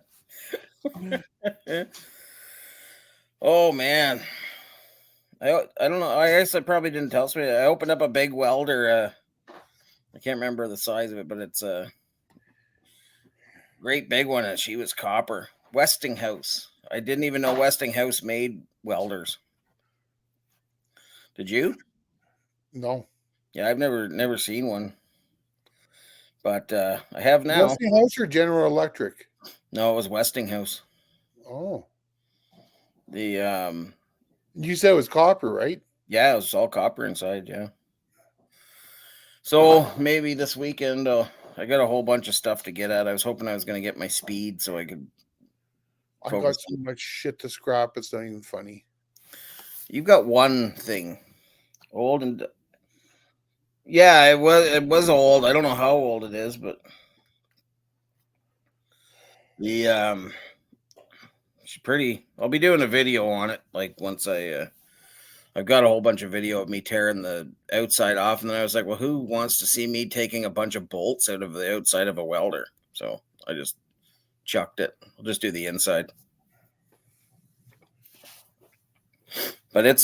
Oh man. I don't know. I guess I probably didn't tell me. I opened up a big welder. I can't remember the size of it, but it's a great big one, and she was copper. Westinghouse. I didn't even know Westinghouse made welders. Did you? No. Yeah, I've never seen one. But I have now. Westinghouse or General Electric? No, it was Westinghouse. Oh. The You said it was copper, right? yeah, it was all copper inside, yeah. So maybe this weekend I got a whole bunch of stuff to get at. I was hoping I was going to get my speed so I could I got so much shit to scrap, it's not even funny. You've got one thing. Old and yeah, it was old. I don't know how old it is, but the it's pretty. I'll be doing a video on it like once I've got a whole bunch of video of me tearing the outside off, and then I was like, well, who wants to see me taking a bunch of bolts out of the outside of a welder? So I just chucked it. I'll just do the inside. But I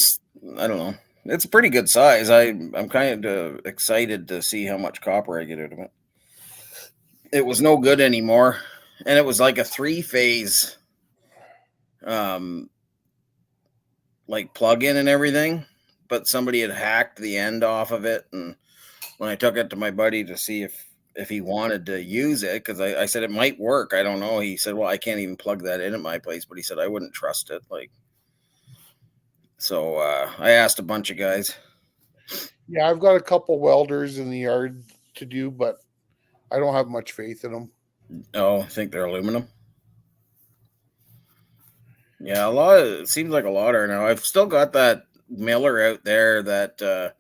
don't know. It's a pretty good size. I'm kind of excited to see how much copper I get out of it. It was no good anymore, and it was like a 3-phase like plug-in and everything, but somebody had hacked the end off of it, and when I took it to my buddy to see if he wanted to use it, because I said it might work, I don't know, he said, well, I can't even plug that in at my place, but he said I wouldn't trust it. So I asked a bunch of guys. Yeah, I've got a couple welders in the yard to do, but I don't have much faith in them. Oh, I think they're aluminum. Yeah, it seems like a lot are now. I've still got that Miller out there that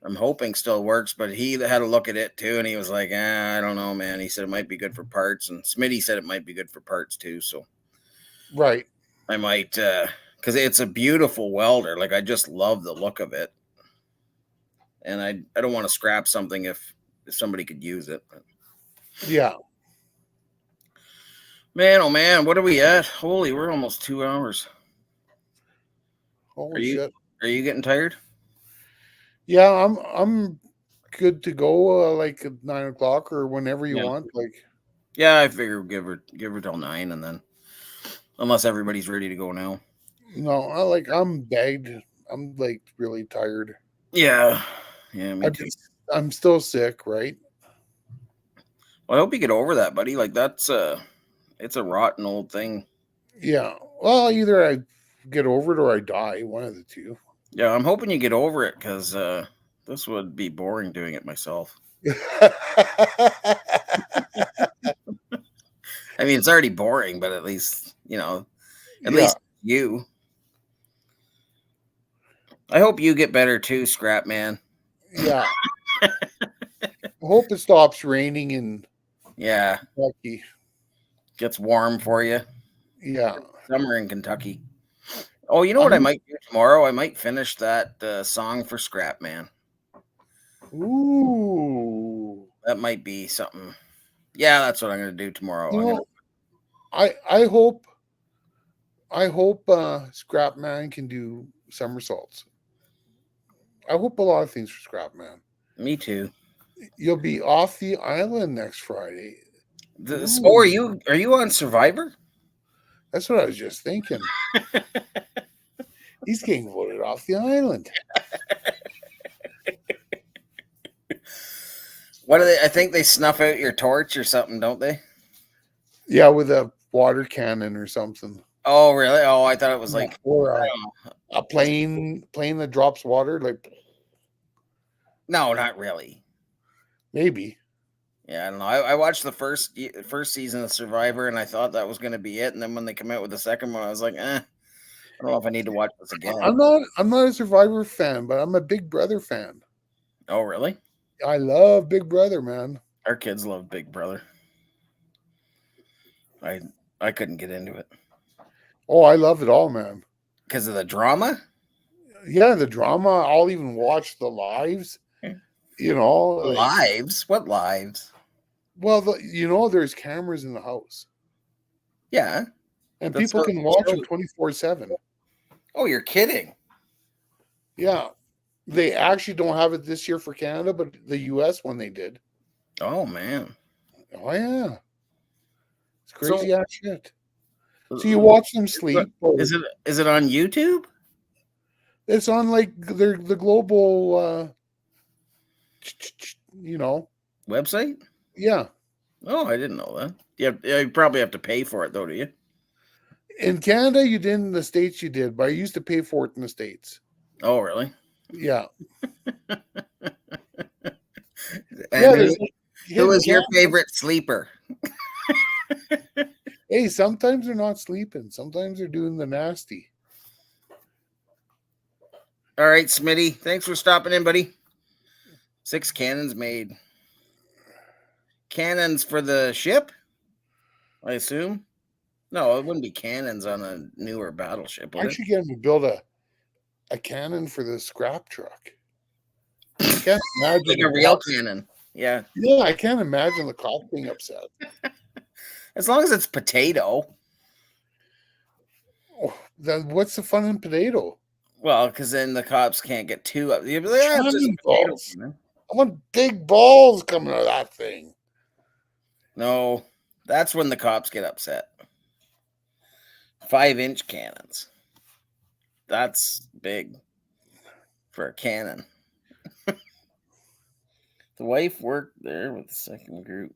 I'm hoping still works, but he had a look at it too, and he was like, I don't know, man. He said it might be good for parts, and Smitty said it might be good for parts too, so right. I might, because it's a beautiful welder. Like, I just love the look of it, and I don't want to scrap something if somebody could use it. Yeah. Man, oh man, what are we at? Holy, we're almost 2 hours. Holy shit. Are you getting tired? Yeah, I'm good to go like at 9 o'clock or whenever you want. Like, yeah, I figure give her till 9, and then unless everybody's ready to go now. No, I'm bagged. I'm like really tired. Yeah, me too. I'm still sick, right? Well, I hope you get over that, buddy. Like, that's it's a rotten old thing. Yeah. Well, either I get over it or I die. One of the two. Yeah, I'm hoping you get over it, because this would be boring doing it myself. I mean, it's already boring, but at least, at least you. I hope you get better too, Scrap Man. Yeah. I hope it stops raining in Yeah, Kentucky. gets warm for you. Yeah. Summer in Kentucky. Oh, you know what I might do tomorrow? I might finish that song for Scrap Man. Ooh. That might be something. Yeah, that's what I'm going to do tomorrow. You I'm know, gonna... I hope Scrap Man can do somersaults. I hope a lot of things for Scrap Man. Me too. You'll be off the island next Friday. So are you on Survivor? That's what I was just thinking. He's getting voted off the island. What are they? I think they snuff out your torch or something, don't they? Yeah, with a water cannon or something. Oh, really? Oh, I thought it was like or a plane that drops water, like no, not really. maybe. Yeah, I don't know. I watched the first season of Survivor, and I thought that was going to be it. And then when they come out with the second one, I was like, I don't know if I need to watch this again. I'm not a Survivor fan, but I'm a Big Brother fan. Oh, really? I love Big Brother, man. Our kids love Big Brother. I couldn't get into it. Oh, I love it all, man. Because of the drama? Yeah, the drama. I'll even watch the lives. You know, lives? What lives? Well, there's cameras in the house. Yeah. And people can watch them 24/7. Oh, you're kidding. Yeah. They actually don't have it this year for Canada, but the US one they did. Oh, man. Oh, yeah. It's crazy ass shit. So you watch them sleep. Is it on YouTube? It's on like the global website? Yeah. Oh, I didn't know that. You probably have to pay for it though, do you? In Canada you didn't, in the States you did, but I used to pay for it in the States. Oh, really? Yeah. Who was your favorite sleeper? Hey, sometimes they're not sleeping. Sometimes they're doing the nasty. All right, Smitty. Thanks for stopping in, buddy. 6 cannons made. Cannons for the ship, I assume? No, it wouldn't be cannons on a newer battleship, would I should get him to build a cannon for the scrap truck. I can't imagine like a real cannon. Yeah. Yeah, I can't imagine the cop being upset. As long as it's potato. Oh, then what's the fun in potato? Well, because then the cops can't get too up. Like, I want big balls coming out of that thing. No, that's when the cops get upset. 5-inch cannons. That's big for a cannon. The wife worked there with the second group.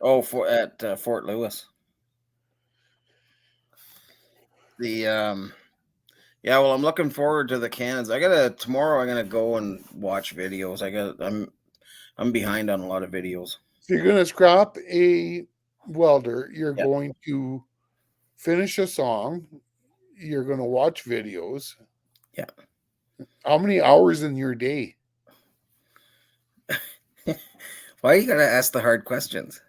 Oh, at Fort Lewis. Yeah, well, I'm looking forward to the cannons. Tomorrow I'm gonna go and watch videos. I'm behind on a lot of videos. So you're gonna scrap a welder, you're going to finish a song, you're gonna watch videos. Yeah. How many hours in your day? Why are you gonna ask the hard questions?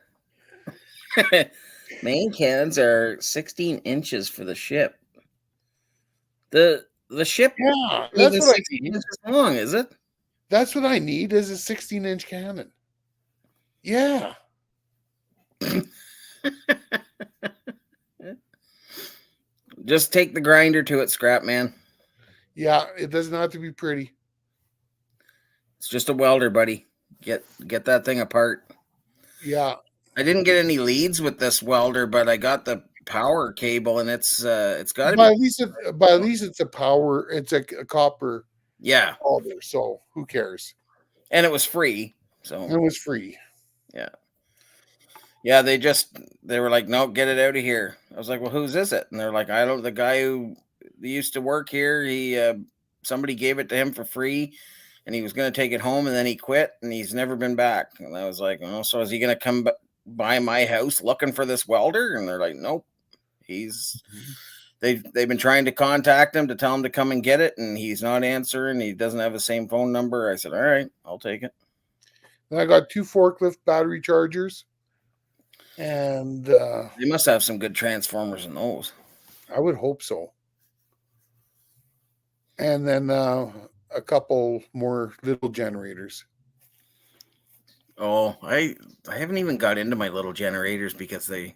Main cannons are 16 inches for the ship. The ship, yeah, that's what 16 inches long, is it? That's what I need is a 16-inch cannon. Yeah. Just take the grinder to it, Scrap Man. Yeah, it doesn't have to be pretty. It's just a welder, buddy. Get that thing apart. Yeah. I didn't get any leads with this welder, but I got the power cable, and it's got to be. At least it's a power. It's a copper. Yeah. Welder, so who cares? And it was free. So it was free. Yeah. Yeah, they were like, no, get it out of here. I was like, well, whose is it? And they're like, the guy who used to work here, somebody gave it to him for free, and he was going to take it home, and then he quit, and he's never been back. And I was like, oh, so is he going to come by my house looking for this welder? And they're like, nope. He's they've been trying to contact him to tell him to come and get it, and he's not answering. He doesn't have the same phone number. I said, all right, I'll take it. And I got 2 forklift battery chargers, and They must have some good transformers in those. I would hope so. And then a couple more little generators. Oh, I haven't even got into my little generators because they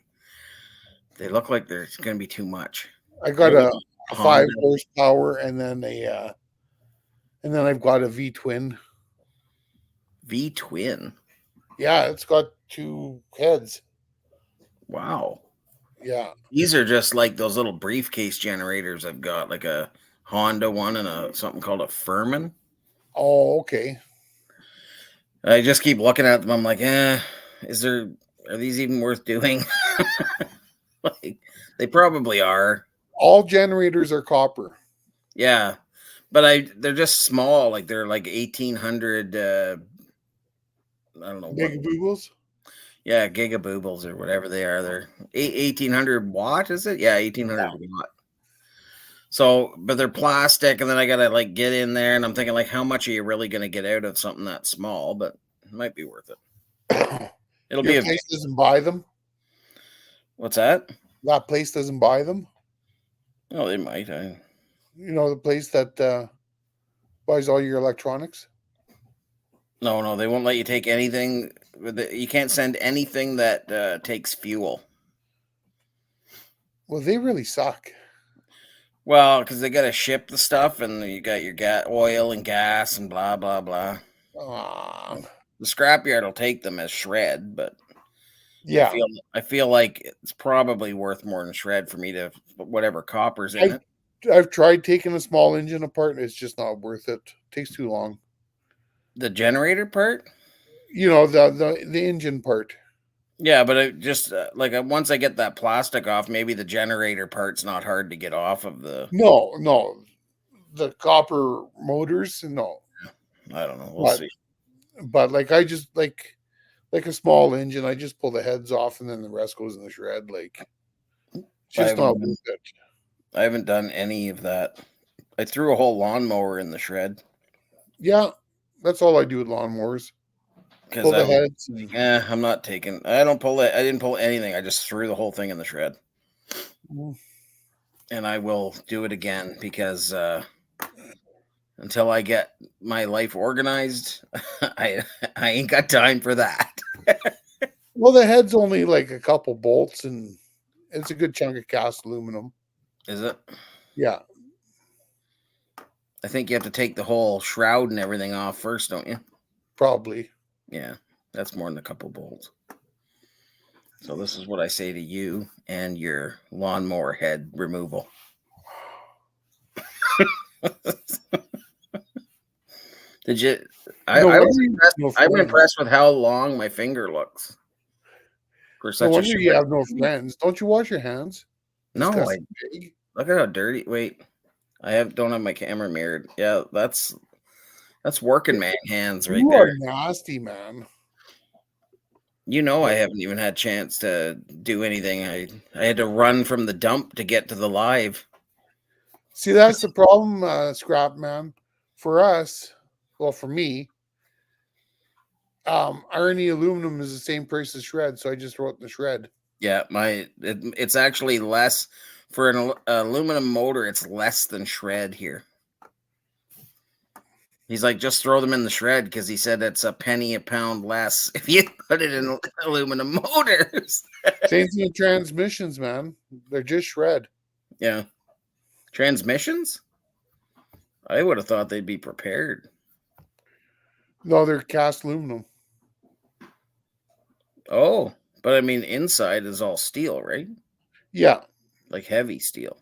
look like there's going to be too much. I got a 5 Honda. horsepower, and then I've got a V twin. V twin. Yeah, it's got 2 heads. Wow. Yeah. These are just like those little briefcase generators I've got, like a Honda one and something called a Furman. Oh, okay. I just keep looking at them. I'm like, are these even worth doing? Like, they probably are. All generators are copper. Yeah, but they're just small. Like they're like 1800. I don't know. Big boobles. Yeah, gigaboobles or whatever they are. They're 1800 watt, is it? Yeah, 1800 watt. So, but they're plastic, and then I gotta like get in there, and I'm thinking like, how much are you really gonna get out of something that small? But it might be worth it. It'll Your be place doesn't buy them. What's that? That place doesn't buy them. Oh, they might. You know, the place that buys all your electronics. No, they won't let you take anything. You can't send anything that takes fuel. Well, they really suck. Well, because they got to ship the stuff, and you got your oil and gas and blah blah blah. The scrapyard will take them as shred, but yeah, I feel like it's probably worth more than shred for me to whatever copper's in it. I've tried taking a small engine apart, and it's just not worth it. It takes too long. The generator part? You know, the engine part. Yeah, but it just like once I get that plastic off, maybe the generator part's not hard to get off of the. No, the copper motors. No, I don't know. We'll see. But like I just like a small engine, I just pull the heads off, and then the rest goes in the shred. Like, it's just not worth it. I haven't done any of that. I threw a whole lawnmower in the shred. Yeah, that's all I do with lawnmowers. Pull the heads. I'm not taking. I don't pull it. I didn't pull anything. I just threw the whole thing in the shred. And I will do it again because until I get my life organized, I ain't got time for that. Well, the head's only like a couple bolts, and it's a good chunk of cast aluminum. Is it? Yeah. I think you have to take the whole shroud and everything off first, don't you? Probably. Yeah, that's more than a couple bolts. So this is what I say to you and your lawnmower head removal. Did you? I'm impressed with how long my finger looks. For such a you have no friends. Don't you wash your hands? No, look at how dirty. Wait, don't have my camera mirrored. Yeah, that's working man hands right there. You are nasty, man. You know, I haven't even had a chance to do anything. I had to run from the dump to get to the live. See, that's the problem, Scrap Man. For us, well, for me, irony aluminum is the same price as shred, so I just wrote the shred. Yeah, it's actually less for an aluminum motor. It's less than shred here. He's like, just throw them in the shred because he said it's a penny a pound less if you put it in aluminum motors. Same thing with transmissions, man. They're just shred. Yeah. Transmissions? I would have thought they'd be prepared. No, they're cast aluminum. Oh, but I mean, inside is all steel, right? Yeah. Like heavy steel.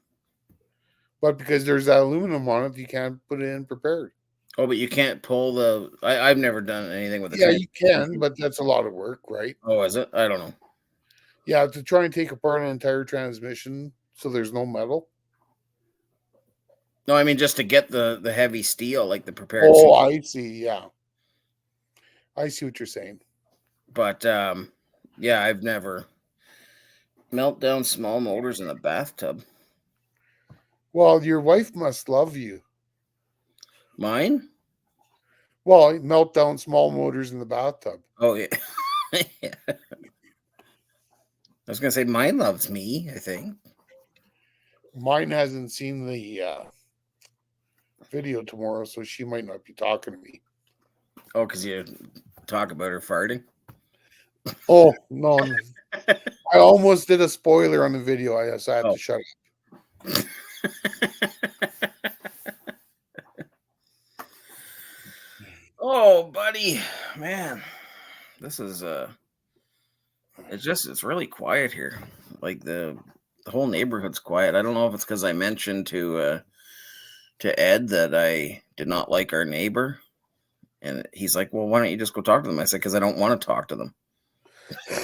But because there's that aluminum on it, you can't put it in prepared. Oh, but you can't pull I've never done anything with it. Yeah, you can, but that's a lot of work, right? Oh, is it? I don't know. Yeah, to try and take apart an entire transmission so there's no metal. No, I mean just to get the heavy steel, like the prepared steel. I see, yeah. I see what you're saying. But yeah, I've never melt down small motors in a bathtub. Well, your wife must love you. Mine? Well, melt down small motors in the bathtub. Oh yeah. Yeah. I was gonna say mine loves me, I think. Mine hasn't seen the video tomorrow, so she might not be talking to me. Oh, because you talk about her farting. Oh, no. I almost did a spoiler on the video. I just had Oh. to shut up. Oh, buddy, man, this is it's really quiet here. Like the whole neighborhood's quiet. I don't know if it's because I mentioned to Ed that I did not like our neighbor, and he's like, "Well, why don't you just go talk to them?" I said, "Because I don't want to talk to them.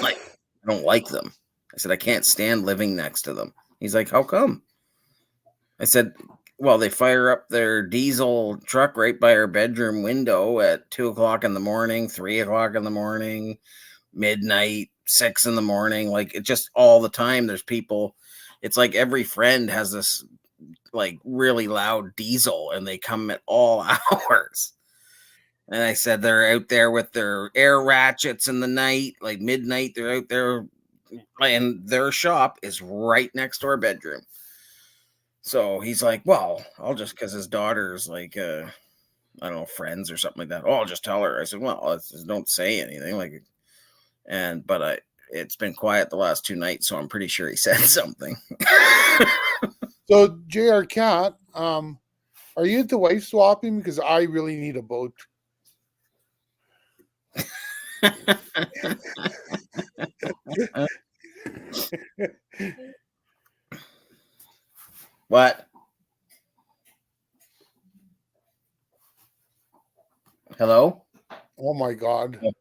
Like, I don't like them." I said, "I can't stand living next to them." He's like, "How come?" I said, "Well, they fire up their diesel truck right by our bedroom window at 2 o'clock in the morning, 3 o'clock in the morning, midnight, 6 in the morning. Like it just all the time. There's people. It's like every friend has this like really loud diesel, and they come at all hours." And I said they're out there with their air ratchets in the night, like midnight. They're out there, and their shop is right next to our bedroom. So he's like, "Well, I'll just," because his daughter's like, I don't know, friends or something like that. "Oh, I'll just tell her." I said, "Well, just don't say anything." Like, but it's been quiet the last 2 nights, so I'm pretty sure he said something. So, JR Cat, are you into wife swapping? Because I really need a boat. What? Hello? Oh my God. Yeah.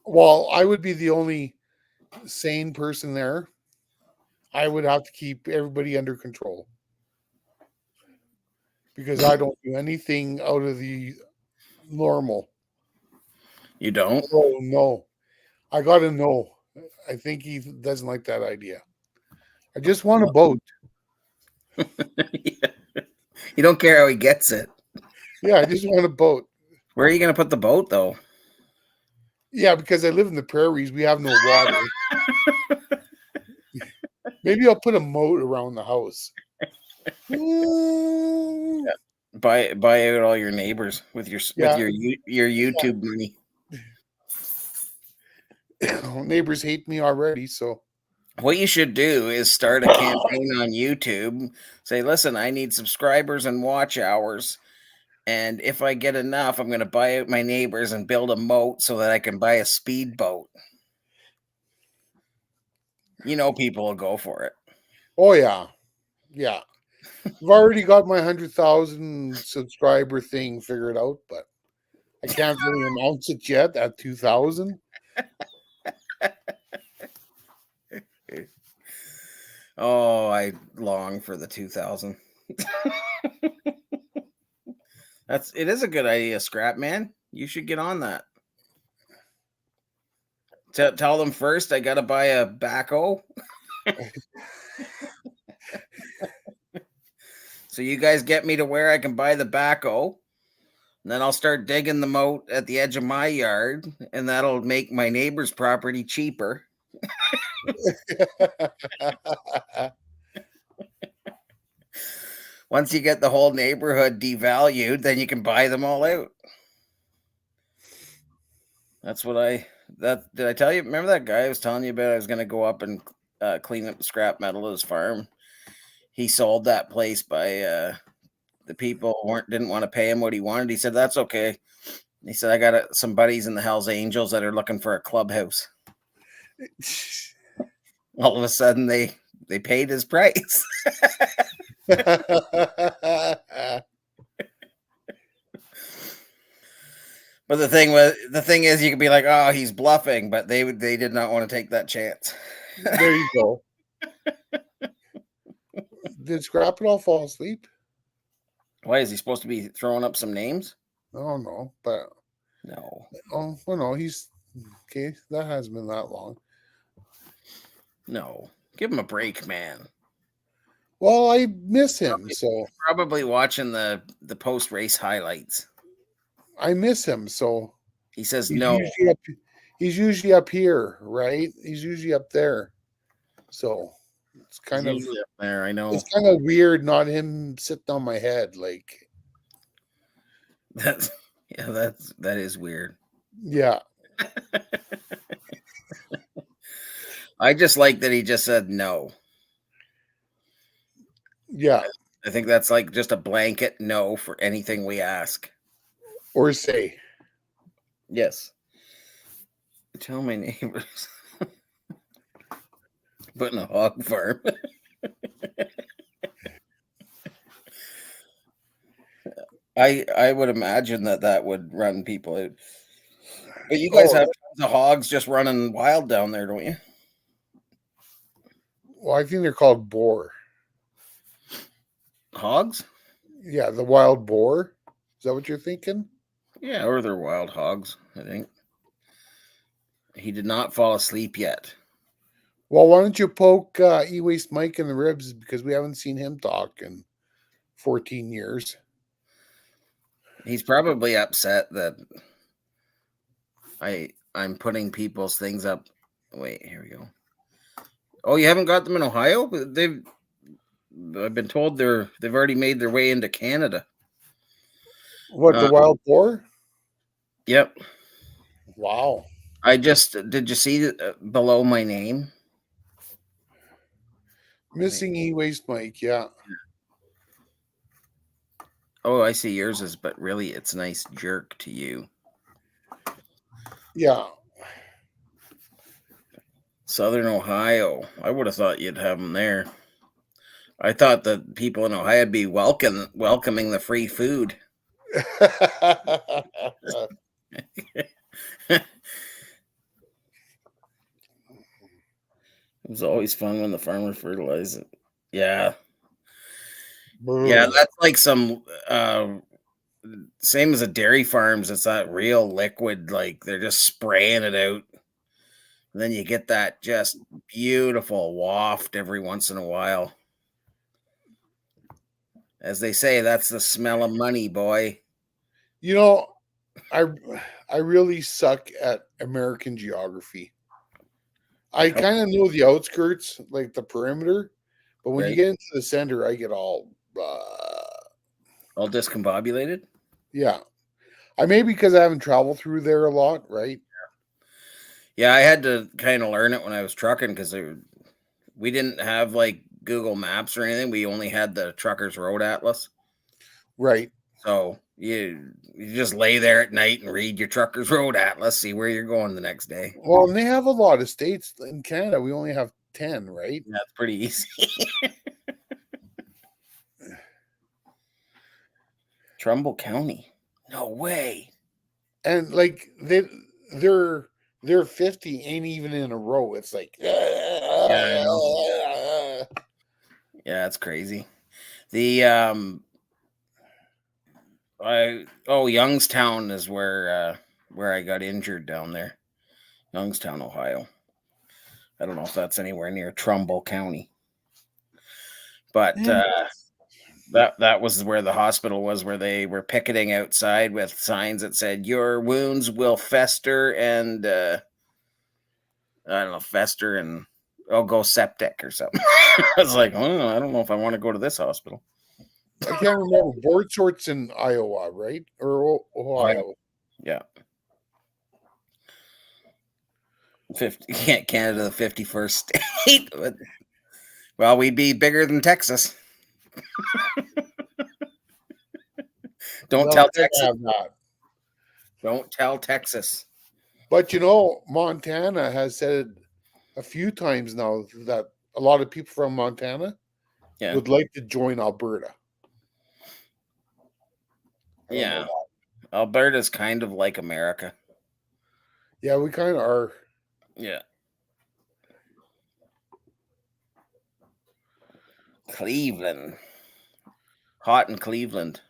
Well, I would be the only sane person there. I would have to keep everybody under control because I don't do anything out of the normal. You don't? Oh, no. I got to know. I think he doesn't like that idea. I just want a boat. Yeah. You don't care how he gets it. Yeah, I just want a boat. Where are you going to put the boat, though? Yeah, because I live in the prairies. We have no water. Maybe I'll put a moat around the house. Mm, Buy out all your neighbors with your Yeah. your YouTube money. Neighbors hate me already, so What you should do is start a campaign on YouTube. Say, "Listen, I need subscribers and watch hours. And if I get enough, I'm going to buy out my neighbors and build a moat so that I can buy a speedboat." You know, people will go for it. oh yeah. Yeah. I've already got my 100,000 subscriber thing figured out, but I can't really announce it yet at 2,000. Oh, I long for the 2000. It is a good idea, Scrap Man. You should get on that. Tell them first I got to buy a backhoe. So you guys get me to where I can buy the backhoe. And then I'll start digging the moat at the edge of my yard, and that'll make my neighbor's property cheaper. Once you get the whole neighborhood devalued, then you can buy them all out. That's what did I tell you? Remember that guy I was telling you about? I was going to go up and clean up the scrap metal at his farm. He sold that place by the people didn't want to pay him what he wanted. He said, "That's okay." He said, "I got some buddies in the Hells Angels that are looking for a clubhouse." All of a sudden, they paid his price. But the thing is, you could be like, "Oh, he's bluffing," but they did not want to take that chance. There you go. Did Scrap It all fall asleep? Why is he supposed to be throwing up some names? I don't know, but No. oh, well, no, he's okay. That hasn't been that long. No. Give him a break, man. Well, I miss him, so Probably watching the post race highlights. I miss him. So He says he's no. usually up. He's usually up here, right? He's usually up there. So it's He's kind of usually up there. I know. it's kind of weird not him sitting on my head. Like, That's that is weird. yeah, I just like that he just said no. yeah, I think that's like just a blanket no for anything we ask. or say, Yes. Tell my neighbors. Putting a hog farm. I would imagine that would run people out. But you guys Oh, have tons of hogs just running wild down there, don't you? well, I think they're called boar. Hogs? Yeah, the wild boar. Is that what you're thinking? Yeah, or they're wild hogs, I think. He did not fall asleep yet. Well, why don't you poke E-Waste Mike in the ribs because we haven't seen him talk in 14 years. He's probably upset that I'm putting people's things up. Wait, here we go. Oh, you haven't got them in Ohio? I've been told they've already made their way into Canada. What, the wild boar? Yep. Wow. Did you see below my name? Missing E-Waste Mike, yeah. Oh, I see yours is, but really it's nice jerk to you. Yeah. Southern Ohio. I would have thought you'd have them there. I thought that people in Ohio would be welcoming the free food. It was always fun when the farmer fertilized it. Yeah. Yeah, that's like some same as the dairy farms. It's that real liquid, like they're just spraying it out. And then you get that just beautiful waft every once in a while. As they say, that's the smell of money, boy. You know, I really suck at American geography. I kind of know the outskirts, like the perimeter, but when you Right. get into the center, I get all All discombobulated. yeah. I may because I haven't traveled through there a lot, right? Yeah, I had to kind of learn it when I was trucking because we didn't have like Google Maps or anything. We only had the Truckers Road Atlas. Right. So you just lay there at night and read your Truckers Road Atlas, see where you're going the next day. Well, and they have a lot of states in Canada. We only have 10, right? That's pretty easy. Trumbull County. No way. And like their 50 ain't even in a row. It's like Yeah, it's crazy. The Youngstown is where I got injured down there. Youngstown, Ohio. I don't know if that's anywhere near Trumbull County. But that was where the hospital was, where they were picketing outside with signs that said your wounds will fester and I don't know, fester and go septic or something. I was like, oh, I don't know if I want to go to this hospital. I can't remember. Board sorts in Iowa, right? Or Ohio. Yeah. Canada, the 51st state. Well, we'd be bigger than Texas. Don't tell Texas. Don't tell Texas. But you know, Montana has said a few times now that a lot of people from Montana would like to join Alberta. Yeah. Alberta's kind of like America. Yeah, we kind of are. Yeah. Cleveland. Hot in Cleveland.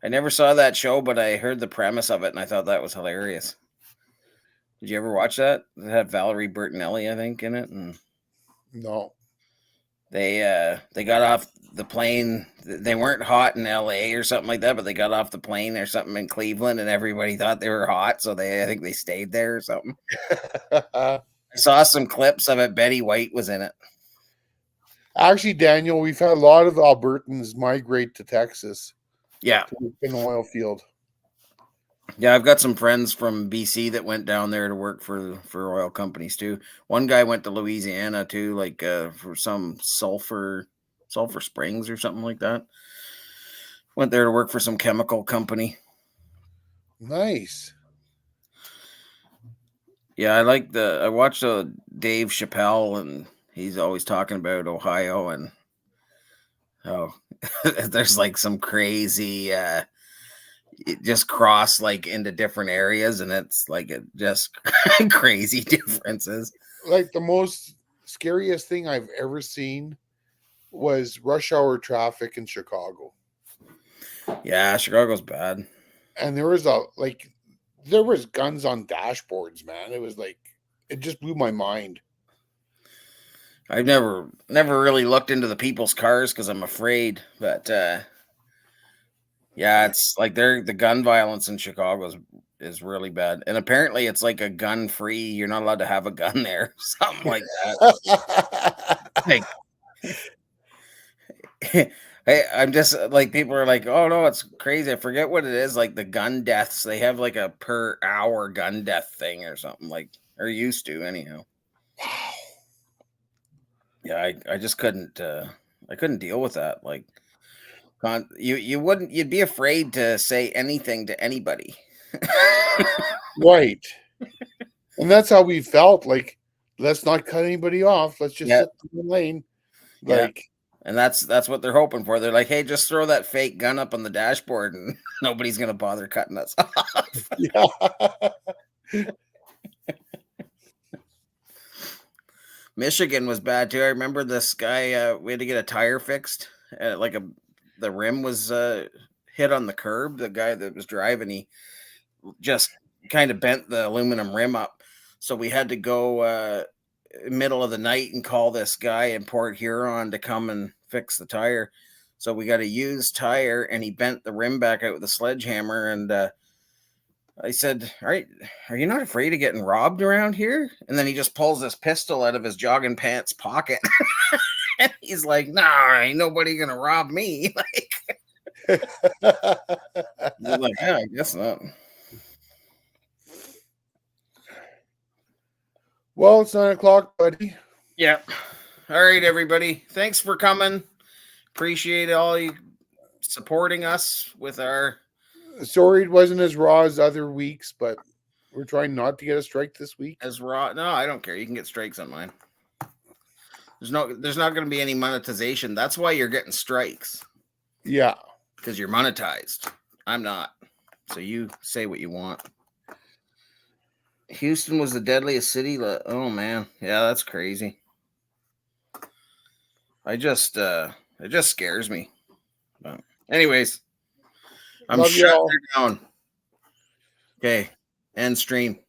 I never saw that show, but I heard the premise of it and I thought that was hilarious. Did you ever watch that? It had Valerie Bertinelli, I think, in it. And no. They got off the plane. They weren't hot in LA or something like that, but they got off the plane or something in Cleveland, and everybody thought they were hot, so I think they stayed there or something. I saw some clips of it. Betty White was in it. Actually, Daniel, we've had a lot of Albertans migrate to Texas. Yeah, to work in the oil field. Yeah, I've got some friends from BC that went down there to work for oil companies too. One guy went to Louisiana too, like for some sulfur springs or something like that. Went there to work for some chemical company. Nice. Yeah, I watched Dave Chappelle, and he's always talking about Ohio, and there's like some crazy it just cross like into different areas, and it's like it just crazy differences. Like the most scariest thing I've ever seen was rush hour traffic in Chicago. Yeah, Chicago's bad. And there was guns on dashboards, man. It was like, it just blew my mind. I've never really looked into the people's cars because I'm afraid, but yeah, it's like the gun violence in Chicago is really bad, and apparently it's like a gun free. You're not allowed to have a gun there, something like that. Like, I'm just like, people are like, oh no, it's crazy. I forget what it is. Like the gun deaths, they have like a per hour gun death thing or something, like, or used to anyhow. Yeah, I just couldn't. I couldn't deal with that. Like, you'd be afraid to say anything to anybody. Right. And that's how we felt. Like, let's not cut anybody off. Let's just sit in the lane. Like, and that's what they're hoping for. They're like, hey, just throw that fake gun up on the dashboard, and nobody's gonna bother cutting us off. yeah. Michigan was bad too. I remember this guy. We had to get a tire fixed. The rim was hit on the curb. The guy that was driving, he just kind of bent the aluminum rim up. So we had to go middle of the night and call this guy in Port Huron to come and fix the tire. So we got a used tire, and he bent the rim back out with a sledgehammer. And I said, all right, are you not afraid of getting robbed around here? And then he just pulls this pistol out of his jogging pants pocket. And he's like, nah, ain't nobody gonna rob me. Like, I'm like, yeah, I guess not. Well, it's 9:00, buddy. Yeah. All right, everybody. Thanks for coming. Appreciate all you supporting us with our. Sorry it wasn't as raw as other weeks, but we're trying not to get a strike this week. As raw? No, I don't care. You can get strikes on mine. There's not going to be any monetization. That's why you're getting strikes. Yeah. Because you're monetized. I'm not. So you say what you want. Houston was the deadliest city. Oh man. Yeah, that's crazy. It just scares me. But anyways, I'm shutting it down. Okay. End stream.